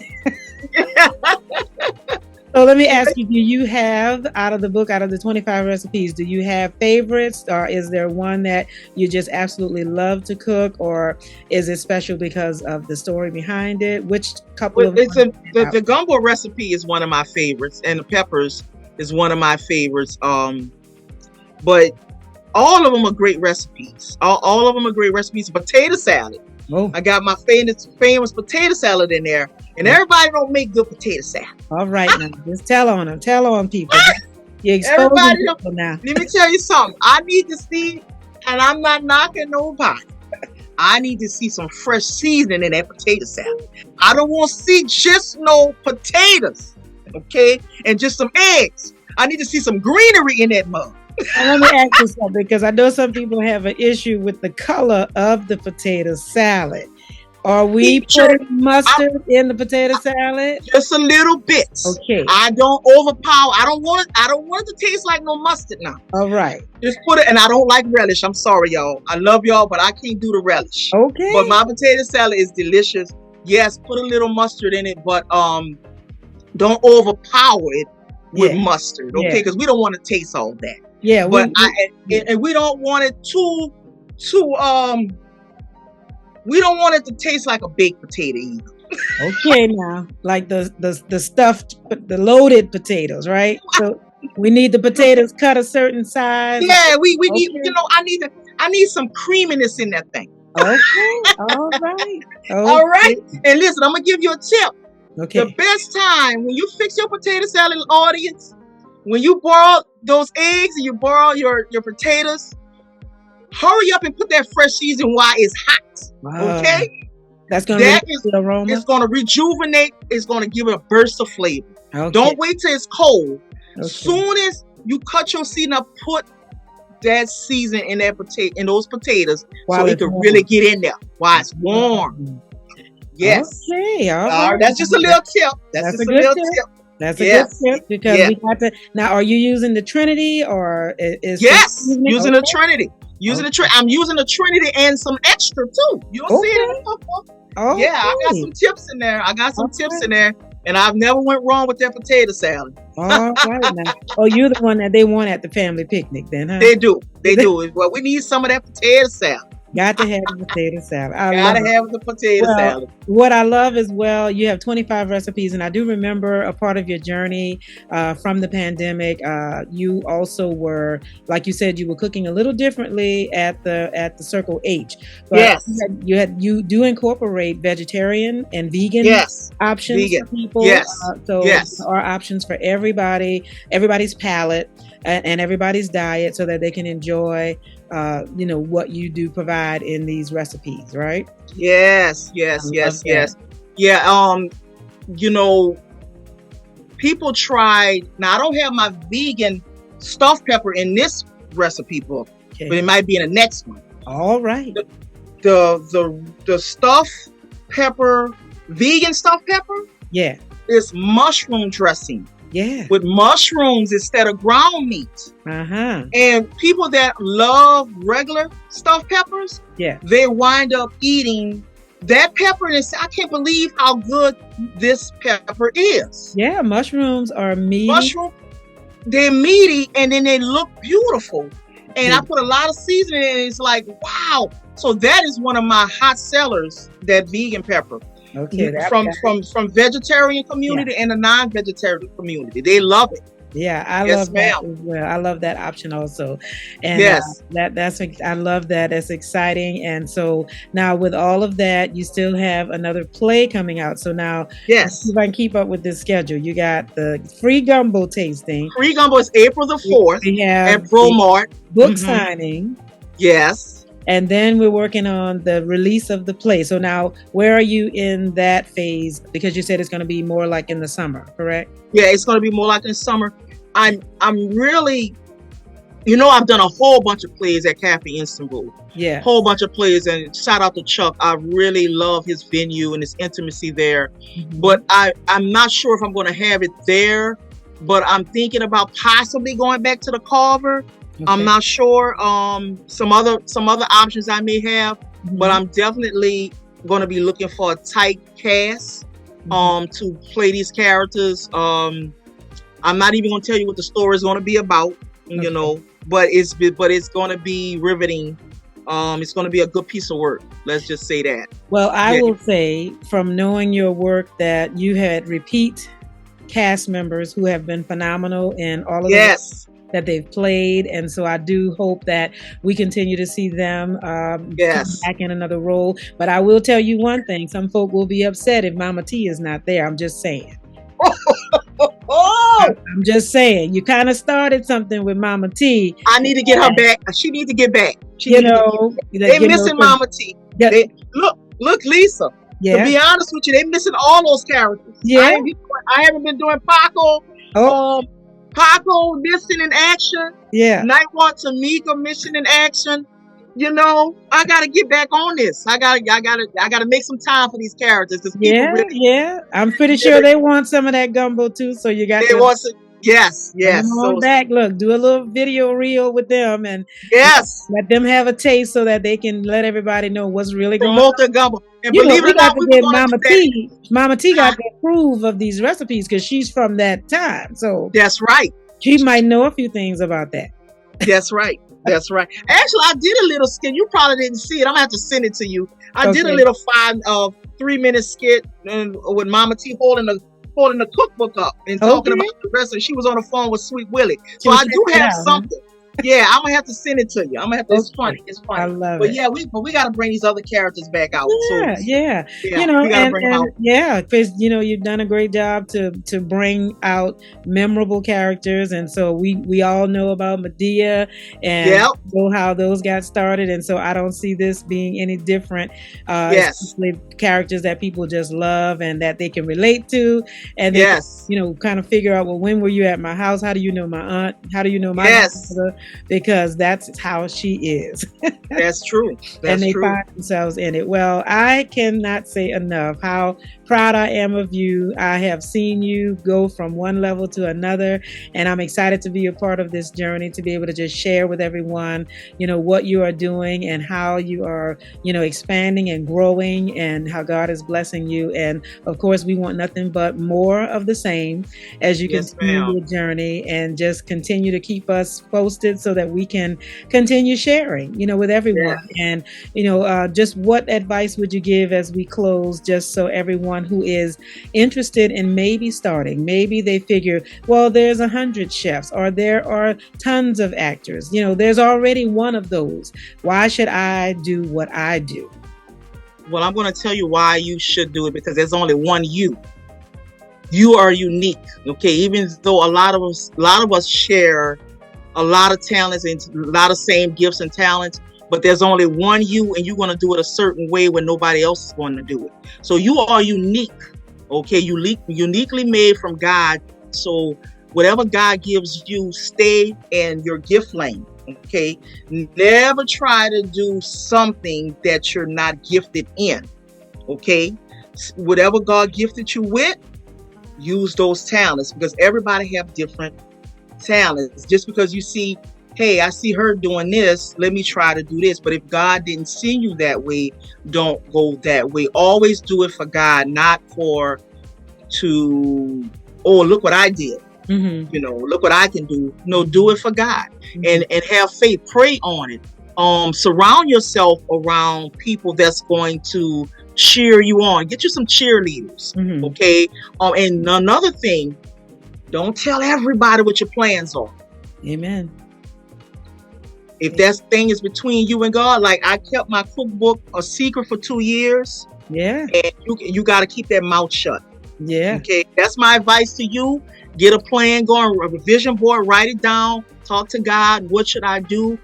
[SPEAKER 1] So let me ask you, do you have, out of the 25 recipes, do you have favorites, or is there one that you just absolutely love to cook, or is it special because of the story behind it? Which couple of
[SPEAKER 2] the gumbo recipe is one of my favorites, and the peppers is one of my favorites. But all of them are great recipes. All of them are great recipes. Potato salad.
[SPEAKER 1] Oh.
[SPEAKER 2] I got my famous potato salad in there, and everybody don't make good potato salad.
[SPEAKER 1] All right, now just tell on people. You
[SPEAKER 2] everybody
[SPEAKER 1] people now.
[SPEAKER 2] Let me tell you something. I need to see, and I'm not knocking nobody. I need to see some fresh seasoning in that potato salad. I don't want to see just no potatoes, okay, and just some eggs. I need to see some greenery in that mug.
[SPEAKER 1] Let me ask you something, because I know some people have an issue with the color of the potato salad. Are we putting mustard in the potato salad?
[SPEAKER 2] Just a little bit.
[SPEAKER 1] Okay.
[SPEAKER 2] I don't overpower. I don't want it to taste like no mustard now.
[SPEAKER 1] All right.
[SPEAKER 2] Just put it, and I don't like relish. I'm sorry, y'all. I love y'all, but I can't do the relish.
[SPEAKER 1] Okay.
[SPEAKER 2] But my potato salad is delicious. Yes, put a little mustard in it, but don't overpower it with mustard. Okay, because we don't want to taste all that.
[SPEAKER 1] Yeah,
[SPEAKER 2] but and we don't want it too. We don't want it to taste like a baked potato either.
[SPEAKER 1] Okay, now like the stuffed, the loaded potatoes, right? So we need the potatoes cut a certain size.
[SPEAKER 2] Yeah, we need. I need some creaminess in that thing.
[SPEAKER 1] Okay, all right,
[SPEAKER 2] all right. And listen, I'm gonna give you a tip.
[SPEAKER 1] Okay.
[SPEAKER 2] The best time when you fix your potato salad, audience, when you boil those eggs and you boil your potatoes, hurry up and put that fresh seasoning while it's hot. Okay?
[SPEAKER 1] That's going to
[SPEAKER 2] That
[SPEAKER 1] release
[SPEAKER 2] is,
[SPEAKER 1] the aroma.
[SPEAKER 2] it's going to rejuvenate. It's going to give it a burst of flavor.
[SPEAKER 1] Okay.
[SPEAKER 2] Don't wait till it's cold.
[SPEAKER 1] Okay.
[SPEAKER 2] Soon as you cut your seed up, put that season in that in those potatoes,
[SPEAKER 1] While
[SPEAKER 2] so it can really get in there while it's warm. Yes.
[SPEAKER 1] Okay. All right.
[SPEAKER 2] That's just a little tip. That's just a little tip.
[SPEAKER 1] That's a good tip because we got to. Now, are you using the Trinity or is?
[SPEAKER 2] Yes, using the Trinity. Using the Trinity. I'm using the Trinity and some extra too. You'll see it. Yeah, I got some tips in there. Tips in there, and I've never went wrong with that potato salad.
[SPEAKER 1] All right now. Oh, you're the one that they want at the family picnic, then, huh?
[SPEAKER 2] They do. Well, we need some of that potato salad.
[SPEAKER 1] Got to have the potato salad.
[SPEAKER 2] Gotta have the potato salad.
[SPEAKER 1] What I love is, you have 25 recipes, and I do remember a part of your journey from the pandemic. You also were, like you said, you were cooking a little differently at the Circle H. But
[SPEAKER 2] yes,
[SPEAKER 1] you do incorporate vegetarian and vegan options for people.
[SPEAKER 2] Yes,
[SPEAKER 1] there are options for everybody's palate and everybody's diet, so that they can enjoy what you do provide in these recipes, right?
[SPEAKER 2] Yes. Yeah. People tried. Now I don't have my vegan stuffed pepper in this recipe book, but it might be in the next one.
[SPEAKER 1] All right.
[SPEAKER 2] The stuffed pepper, vegan stuffed pepper.
[SPEAKER 1] Yeah.
[SPEAKER 2] Is mushroom dressing.
[SPEAKER 1] Yeah.
[SPEAKER 2] With mushrooms instead of ground meat.
[SPEAKER 1] Uh-huh.
[SPEAKER 2] And people that love regular stuffed peppers, they wind up eating that pepper and say, I can't believe how good this pepper is.
[SPEAKER 1] Yeah, mushrooms are meaty.
[SPEAKER 2] They're meaty and then they look beautiful. And I put a lot of seasoning in it. It's like, wow. So that is one of my hot sellers, that vegan pepper.
[SPEAKER 1] Okay,
[SPEAKER 2] from vegetarian community and the non-vegetarian community, they love it.
[SPEAKER 1] Yeah, I love that as well. I love that option also, and I love that. That's exciting. And so now, with all of that, you still have another play coming out. So now, if I can keep up with this schedule, you got the free gumbo tasting.
[SPEAKER 2] Free gumbo is April the 4th at Bromart.
[SPEAKER 1] Book signing.
[SPEAKER 2] Yes.
[SPEAKER 1] And then we're working on the release of the play. So now, where are you in that phase? Because you said it's going to be more like in the summer, correct?
[SPEAKER 2] Yeah, it's going to be more like in the summer. I'm really, I've done a whole bunch of plays at Cafe Istanbul.
[SPEAKER 1] Yeah.
[SPEAKER 2] Whole bunch of plays, and shout out to Chuck. I really love his venue and his intimacy there. Mm-hmm. But I'm not sure if I'm going to have it there. But I'm thinking about possibly going back to the Carver. Okay. I'm not sure. Some other options I may have, but I'm definitely going to be looking for a tight cast to play these characters. I'm not even going to tell you what the story is going to be about, but it's going to be riveting. It's going to be a good piece of work. Let's just say that.
[SPEAKER 1] Well, I will say, from knowing your work, that you had repeat cast members who have been phenomenal in all of the that they've played, and so I do hope that we continue to see them come back in another role. But I will tell you one thing: some folk will be upset if Mama T is not there. I'm just saying. I'm just saying. You kind of started something with Mama T.
[SPEAKER 2] I need to get her back. She needs to get back.
[SPEAKER 1] They're
[SPEAKER 2] missing Mama T. Look, Lisa. Yeah. To be honest with you, they're missing all those characters.
[SPEAKER 1] Yeah.
[SPEAKER 2] I haven't been doing Paco. Paco missing in action.
[SPEAKER 1] Yeah.
[SPEAKER 2] Nightwalk Tamika missing in action. I gotta get back on this. I gotta make some time for these characters.
[SPEAKER 1] I'm pretty sure they want some of that gumbo too. So you got.
[SPEAKER 2] They want some. Yes.
[SPEAKER 1] Back. Look, do a little video reel with them and let them have a taste so that they can let everybody know what's really going on.
[SPEAKER 2] The gumbo. And believe it or not,
[SPEAKER 1] Mama T got to approve of these recipes because she's from that time. So
[SPEAKER 2] that's right.
[SPEAKER 1] She might know a few things about that.
[SPEAKER 2] That's right. Actually, I did a little skit. You probably didn't see it. I'm gonna have to send it to you. I did a little 3-minute skit with Mama T holding the cookbook up and talking about the rest of it. She was on the phone with Sweet Willie. So I do have something. Yeah, I'm gonna have to send it to you. I'm gonna have to. It's
[SPEAKER 1] Okay.
[SPEAKER 2] funny. It's
[SPEAKER 1] I
[SPEAKER 2] funny.
[SPEAKER 1] love
[SPEAKER 2] But
[SPEAKER 1] it.
[SPEAKER 2] yeah, we got to bring these other characters back out. So
[SPEAKER 1] Yeah.
[SPEAKER 2] yeah, we got to bring them
[SPEAKER 1] And
[SPEAKER 2] out.
[SPEAKER 1] yeah, because you've done a great job to bring out memorable characters, and so we all know about Medea and
[SPEAKER 2] Yep.
[SPEAKER 1] know how those got started, and so I don't see this being any different.
[SPEAKER 2] Yes.
[SPEAKER 1] Especially characters that people just love and that they can relate to, and they can
[SPEAKER 2] Yes.
[SPEAKER 1] kind of figure out, well, when were you at my house? How do you know my aunt? How do you know my
[SPEAKER 2] Yes.
[SPEAKER 1] grandmother? Because that's how she is.
[SPEAKER 2] That's true.
[SPEAKER 1] And
[SPEAKER 2] That's
[SPEAKER 1] they
[SPEAKER 2] true.
[SPEAKER 1] find themselves in it. Well, I cannot say enough how proud I am of you. I have seen you go from one level to another, and I'm excited to be a part of this journey, to be able to just share with everyone, what you are doing and how you are, expanding and growing, and how God is blessing you. And of course, we want nothing but more of the same as you
[SPEAKER 2] Yes,
[SPEAKER 1] continue
[SPEAKER 2] ma'am.
[SPEAKER 1] your journey, and just continue to keep us posted so that we can continue sharing, with everyone.
[SPEAKER 2] Yes.
[SPEAKER 1] And just what advice would you give as we close, just so everyone who is interested in maybe starting, maybe they figure, well, there's 100 chefs, or there are tons of actors, there's already one of those. Why should I do what I do?
[SPEAKER 2] Well, I'm going to tell you why you should do it, because there's only one you. You are unique. Okay, even though a lot of us share a lot of talents and a lot of same gifts and talents, but there's only one you, and you're going to do it a certain way when nobody else is going to do it. So you are unique. Okay, uniquely made from God. So whatever God gives you, stay in your gift lane. Okay, never try to do something that you're not gifted in. Okay, whatever God gifted you with, use those talents, because everybody have different talents. Just because you see, hey, I see her doing this, let me try to do this. But if God didn't see you that way, don't go that way. Always do it for God, not oh, look what I did.
[SPEAKER 1] Mm-hmm.
[SPEAKER 2] Look what I can do. No, do it for God. Mm-hmm. and have faith. Pray on it. Surround yourself around people that's going to cheer you on. Get you some cheerleaders. Mm-hmm. Okay. And another thing, don't tell everybody what your plans are.
[SPEAKER 1] Amen.
[SPEAKER 2] If that thing is between you and God, like I kept my cookbook a secret for 2 years.
[SPEAKER 1] Yeah.
[SPEAKER 2] And you got to keep that mouth shut.
[SPEAKER 1] Yeah.
[SPEAKER 2] Okay. That's my advice to you. Get a plan going, a vision board, write it down, talk to God. What should I do?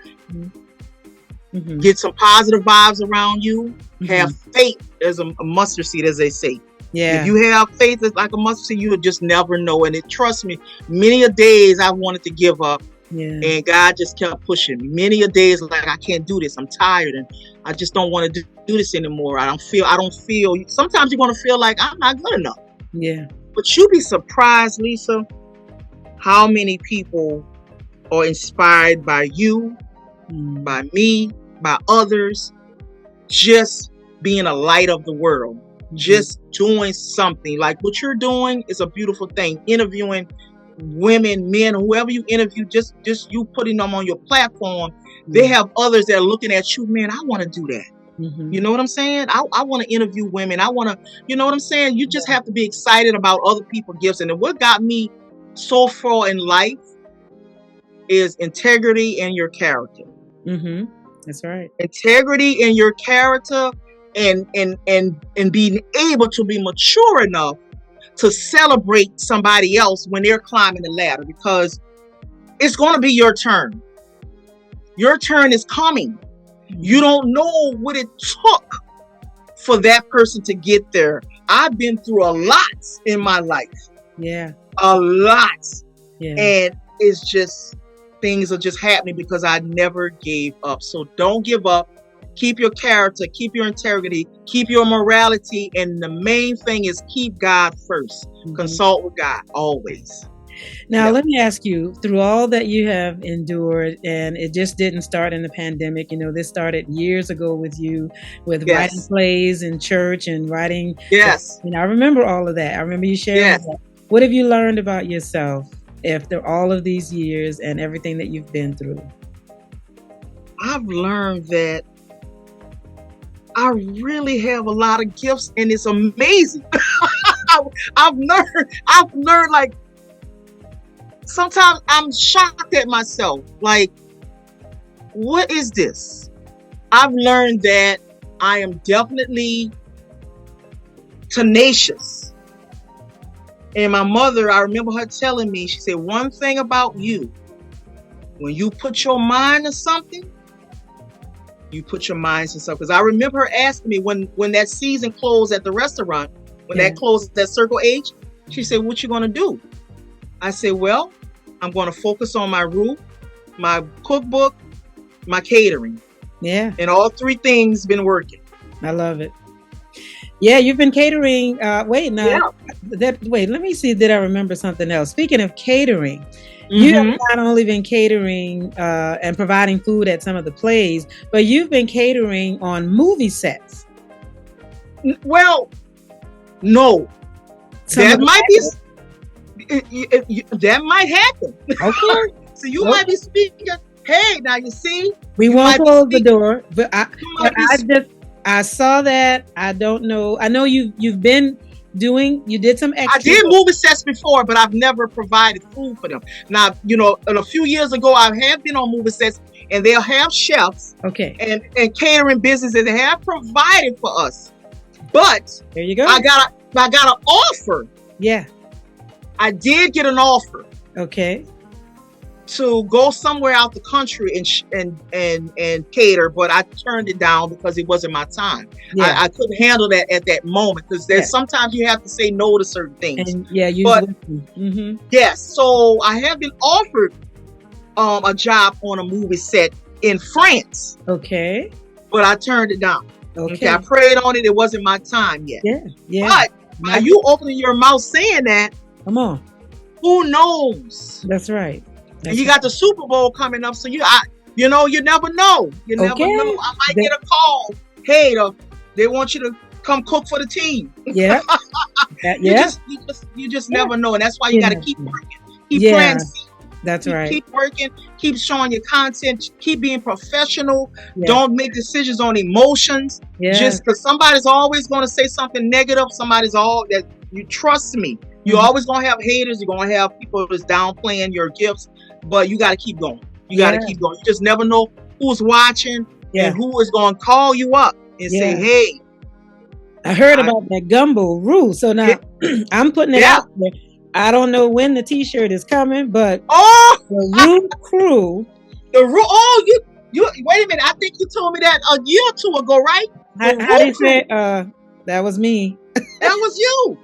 [SPEAKER 2] Mm-hmm. Get some positive vibes around you. Mm-hmm. Have faith as a mustard seed, as they say.
[SPEAKER 1] Yeah.
[SPEAKER 2] If you have faith as like a mustard seed, you would just never know. And trust me, many a days I wanted to give up. Yeah. And God just kept pushing me. Many a days like, I can't do this. I'm tired and I just don't want to do this anymore. I don't feel. Sometimes you're going to feel like I'm not good enough.
[SPEAKER 1] Yeah.
[SPEAKER 2] But you'd be surprised, Lisa, how many people are inspired by you, by me, by others, just being a light of the world, just doing something. Like what you're doing is a beautiful thing. Interviewing women, men, whoever you interview, just you putting them on your platform. They have others that are looking at you, man, I want to do that. Mm-hmm. You know what I'm saying? I want to interview women. I want to, you know what I'm saying? You just have to be excited about other people's gifts. And what got me so far in life is integrity in your character.
[SPEAKER 1] Mm-hmm. That's right.
[SPEAKER 2] Integrity in your character and being able to be mature enough to celebrate somebody else when they're climbing the ladder, because it's going to be your turn. Your turn is coming. You don't know what it took for that person to get there. I've been through a lot in my life.
[SPEAKER 1] Yeah.
[SPEAKER 2] A lot.
[SPEAKER 1] Yeah.
[SPEAKER 2] And it's just, things are just happening because I never gave up. So don't give up. Keep your character, keep your integrity, keep your morality. And the main thing is keep God first. Mm-hmm. Consult with God always.
[SPEAKER 1] Now, let me ask you, through all that you have endured, and it just didn't start in the pandemic, this started years ago with you, with writing plays in church and writing.
[SPEAKER 2] Yes.
[SPEAKER 1] I remember all of that. I remember you sharing that. What have you learned about yourself after all of these years and everything that you've been through?
[SPEAKER 2] I've learned that I really have a lot of gifts, and it's amazing. I've learned like, sometimes I'm shocked at myself. Like, what is this? I've learned that I am definitely tenacious. And my mother, I remember her telling me, she said, one thing about you, when you put your mind to something, you put your mind to something. Because I remember her asking me when that season closed at the restaurant, when that closed at Circle H, she said, what you going to do? I said, well, I'm going to focus on my root, my cookbook, my catering.
[SPEAKER 1] Yeah.
[SPEAKER 2] And all three things been working.
[SPEAKER 1] I love it. Yeah, you've been catering. Wait, let me see. Did I remember something else? Speaking of catering, you have not only been catering and providing food at some of the plays, but you've been catering on movie sets.
[SPEAKER 2] Well, no. That might happen. Okay. So you might be speaking. Hey, now you see.
[SPEAKER 1] We won't close the door, but I saw that. I don't know. I know you did some extra.
[SPEAKER 2] I did movie sets before, but I've never provided food for them. Now, a few years ago, I have been on movie sets, and they'll have chefs.
[SPEAKER 1] Okay.
[SPEAKER 2] And catering businesses that have provided for us. But
[SPEAKER 1] there you go.
[SPEAKER 2] I got an offer.
[SPEAKER 1] Yeah.
[SPEAKER 2] I did get an offer.
[SPEAKER 1] Okay.
[SPEAKER 2] To go somewhere out the country and cater, but I turned it down because it wasn't my time. Yeah. I couldn't handle that at that moment because there's sometimes you have to say no to certain things.
[SPEAKER 1] And
[SPEAKER 2] yes, so I have been offered a job on a movie set in France.
[SPEAKER 1] Okay,
[SPEAKER 2] but I turned it down.
[SPEAKER 1] Okay,
[SPEAKER 2] I prayed on it. It wasn't my time yet.
[SPEAKER 1] Yeah.
[SPEAKER 2] But are you opening your mouth saying that?
[SPEAKER 1] Come on.
[SPEAKER 2] Who knows?
[SPEAKER 1] That's right.
[SPEAKER 2] And you got the Super Bowl coming up, so you never know. You never know. I might get a call. Hey, they want you to come cook for the team.
[SPEAKER 1] Yeah.
[SPEAKER 2] You just never know, and that's why you got to keep working, keep planting.
[SPEAKER 1] That's right.
[SPEAKER 2] Keep working, keep showing your content, keep being professional. Don't make decisions on emotions. Just because somebody's always going to say something negative. Somebody's that you trust me. You're always going to have haters. You're going to have people that's downplaying your gifts, but you got to keep going. You got to keep going. You just never know who's watching and who is going to call you up and say, hey.
[SPEAKER 1] I heard about that gumbo roux. So now I'm putting it out there. I don't know when the t-shirt is coming, but the roux crew.
[SPEAKER 2] The roux, you wait a minute. I think you told me that a year or two ago, right?
[SPEAKER 1] How did you say? That was me.
[SPEAKER 2] That was you.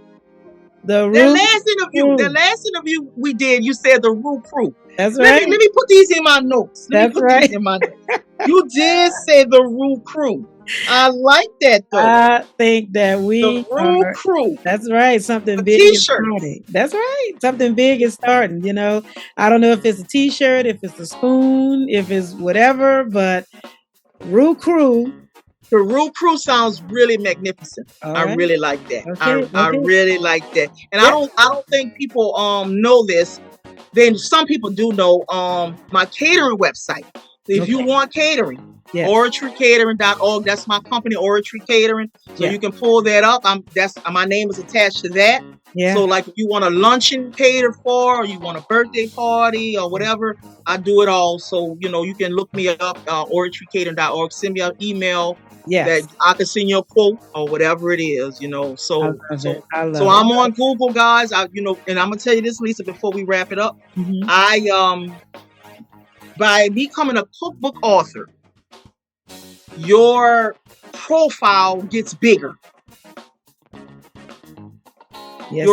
[SPEAKER 1] The
[SPEAKER 2] last interview we did, you said the roux crew.
[SPEAKER 1] That's right.
[SPEAKER 2] Let me put these in my notes.
[SPEAKER 1] That's right.
[SPEAKER 2] You did say the roux crew. I like that though.
[SPEAKER 1] I think that
[SPEAKER 2] the roux crew.
[SPEAKER 1] That's right. Something big is starting. That's right. Something big is starting. I don't know if it's a t-shirt, if it's a spoon, if it's whatever, but roux crew.
[SPEAKER 2] The roux crew sounds really magnificent.
[SPEAKER 1] Right.
[SPEAKER 2] I really like that.
[SPEAKER 1] Okay,
[SPEAKER 2] I really like that. And I don't think people know this. Then some people do know my catering website. If you want catering, oratorycatering.org. That's my company, Oratory Catering. So you can pull that up. My name is attached to that. Yeah. So like if you want a luncheon catered for, or you want a birthday party or whatever, I do it all. So you can look me up, oratorycatering.org. Send me an email. That I can send you a quote or whatever it is, So I'm on Google, guys. And I'm gonna tell you this, Lisa, before we wrap it up. I by becoming a cookbook author, your profile gets bigger.
[SPEAKER 1] Yes,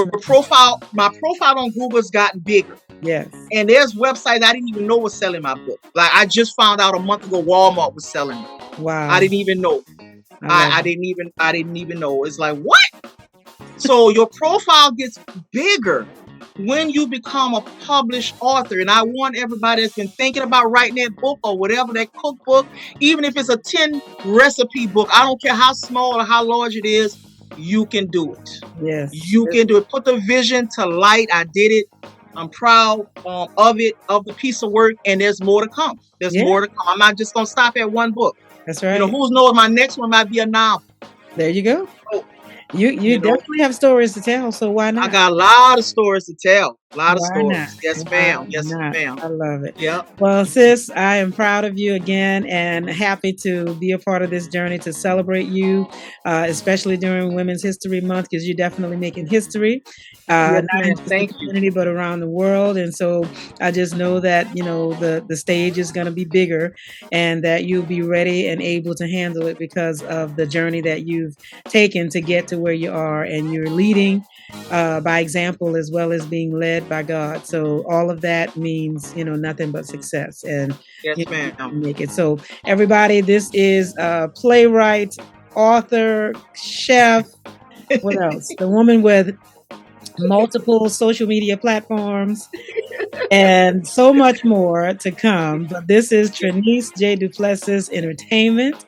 [SPEAKER 2] my profile on Google has gotten bigger.
[SPEAKER 1] Yes. And
[SPEAKER 2] there's websites I didn't even know was selling my book. Like I just found out a month ago Walmart was selling it.
[SPEAKER 1] Wow.
[SPEAKER 2] I didn't even know. I didn't even know. It's like, what? So your profile gets bigger when you become a published author. And I want everybody that's been thinking about writing that book or whatever, that cookbook, even if it's a 10 recipe book, I don't care how small or how large it is, you can do it.
[SPEAKER 1] Yes.
[SPEAKER 2] You can do it. Put the vision to light. I did it. I'm proud of the piece of work, and there's more to come. There's more to come. I'm not just going to stop at one book.
[SPEAKER 1] That's right.
[SPEAKER 2] Who knows, my next one might be a novel.
[SPEAKER 1] There you go. You definitely have stories to tell, so why not?
[SPEAKER 2] I got a lot of stories to tell. A lot of
[SPEAKER 1] Why not?
[SPEAKER 2] stories. Yes,
[SPEAKER 1] Why
[SPEAKER 2] ma'am. Yes,
[SPEAKER 1] not?
[SPEAKER 2] ma'am.
[SPEAKER 1] I love it.
[SPEAKER 2] Yep.
[SPEAKER 1] Well, sis, I am proud of you again and happy to be a part of this journey to celebrate you, especially during Women's History Month, because you're definitely making history,
[SPEAKER 2] Yes,
[SPEAKER 1] not in
[SPEAKER 2] ma'am.
[SPEAKER 1] just the
[SPEAKER 2] Thank you.
[SPEAKER 1] community, but around the world. And so I just know that, the stage is going to be bigger and that you'll be ready and able to handle it because of the journey that you've taken to get to where you are. And you're leading by example as well as being led by God. So all of that means, nothing but success and
[SPEAKER 2] Yes,
[SPEAKER 1] you
[SPEAKER 2] ma'am.
[SPEAKER 1] can make it. So everybody, this is playwright, author, chef, what else? The woman with multiple social media platforms and so much more to come. But this is Trinese J. Duplessis Entertainment.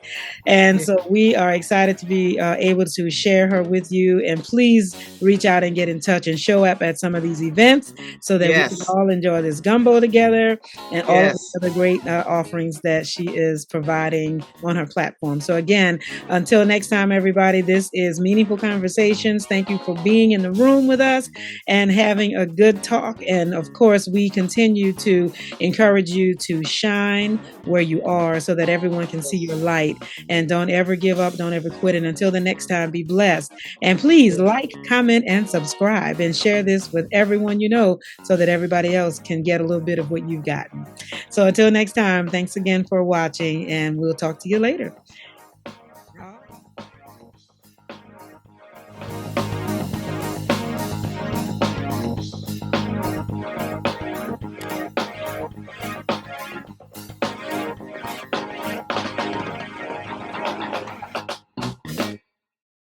[SPEAKER 1] And
[SPEAKER 2] Yes.
[SPEAKER 1] so we are excited to be able to share her with you. And please reach out and get in touch and show up at some of these events so that we can
[SPEAKER 2] Yes.
[SPEAKER 1] all enjoy this gumbo together and all of the
[SPEAKER 2] Yes.
[SPEAKER 1] other great offerings that she is providing on her platform. So, again, until next time, everybody, this is Meaningful Conversations. Thank you for being in the room with us and having a good talk. And of course, we continue to encourage you to shine where you are so that everyone can see your
[SPEAKER 2] Yes.
[SPEAKER 1] light. And don't ever give up, don't ever quit. And until the next time, be blessed. And please
[SPEAKER 2] Yes.
[SPEAKER 1] like, comment, and subscribe and share this with everyone you know so that everybody else can get a little bit of what you've gotten. So until next time, thanks again for watching, and we'll talk to you later.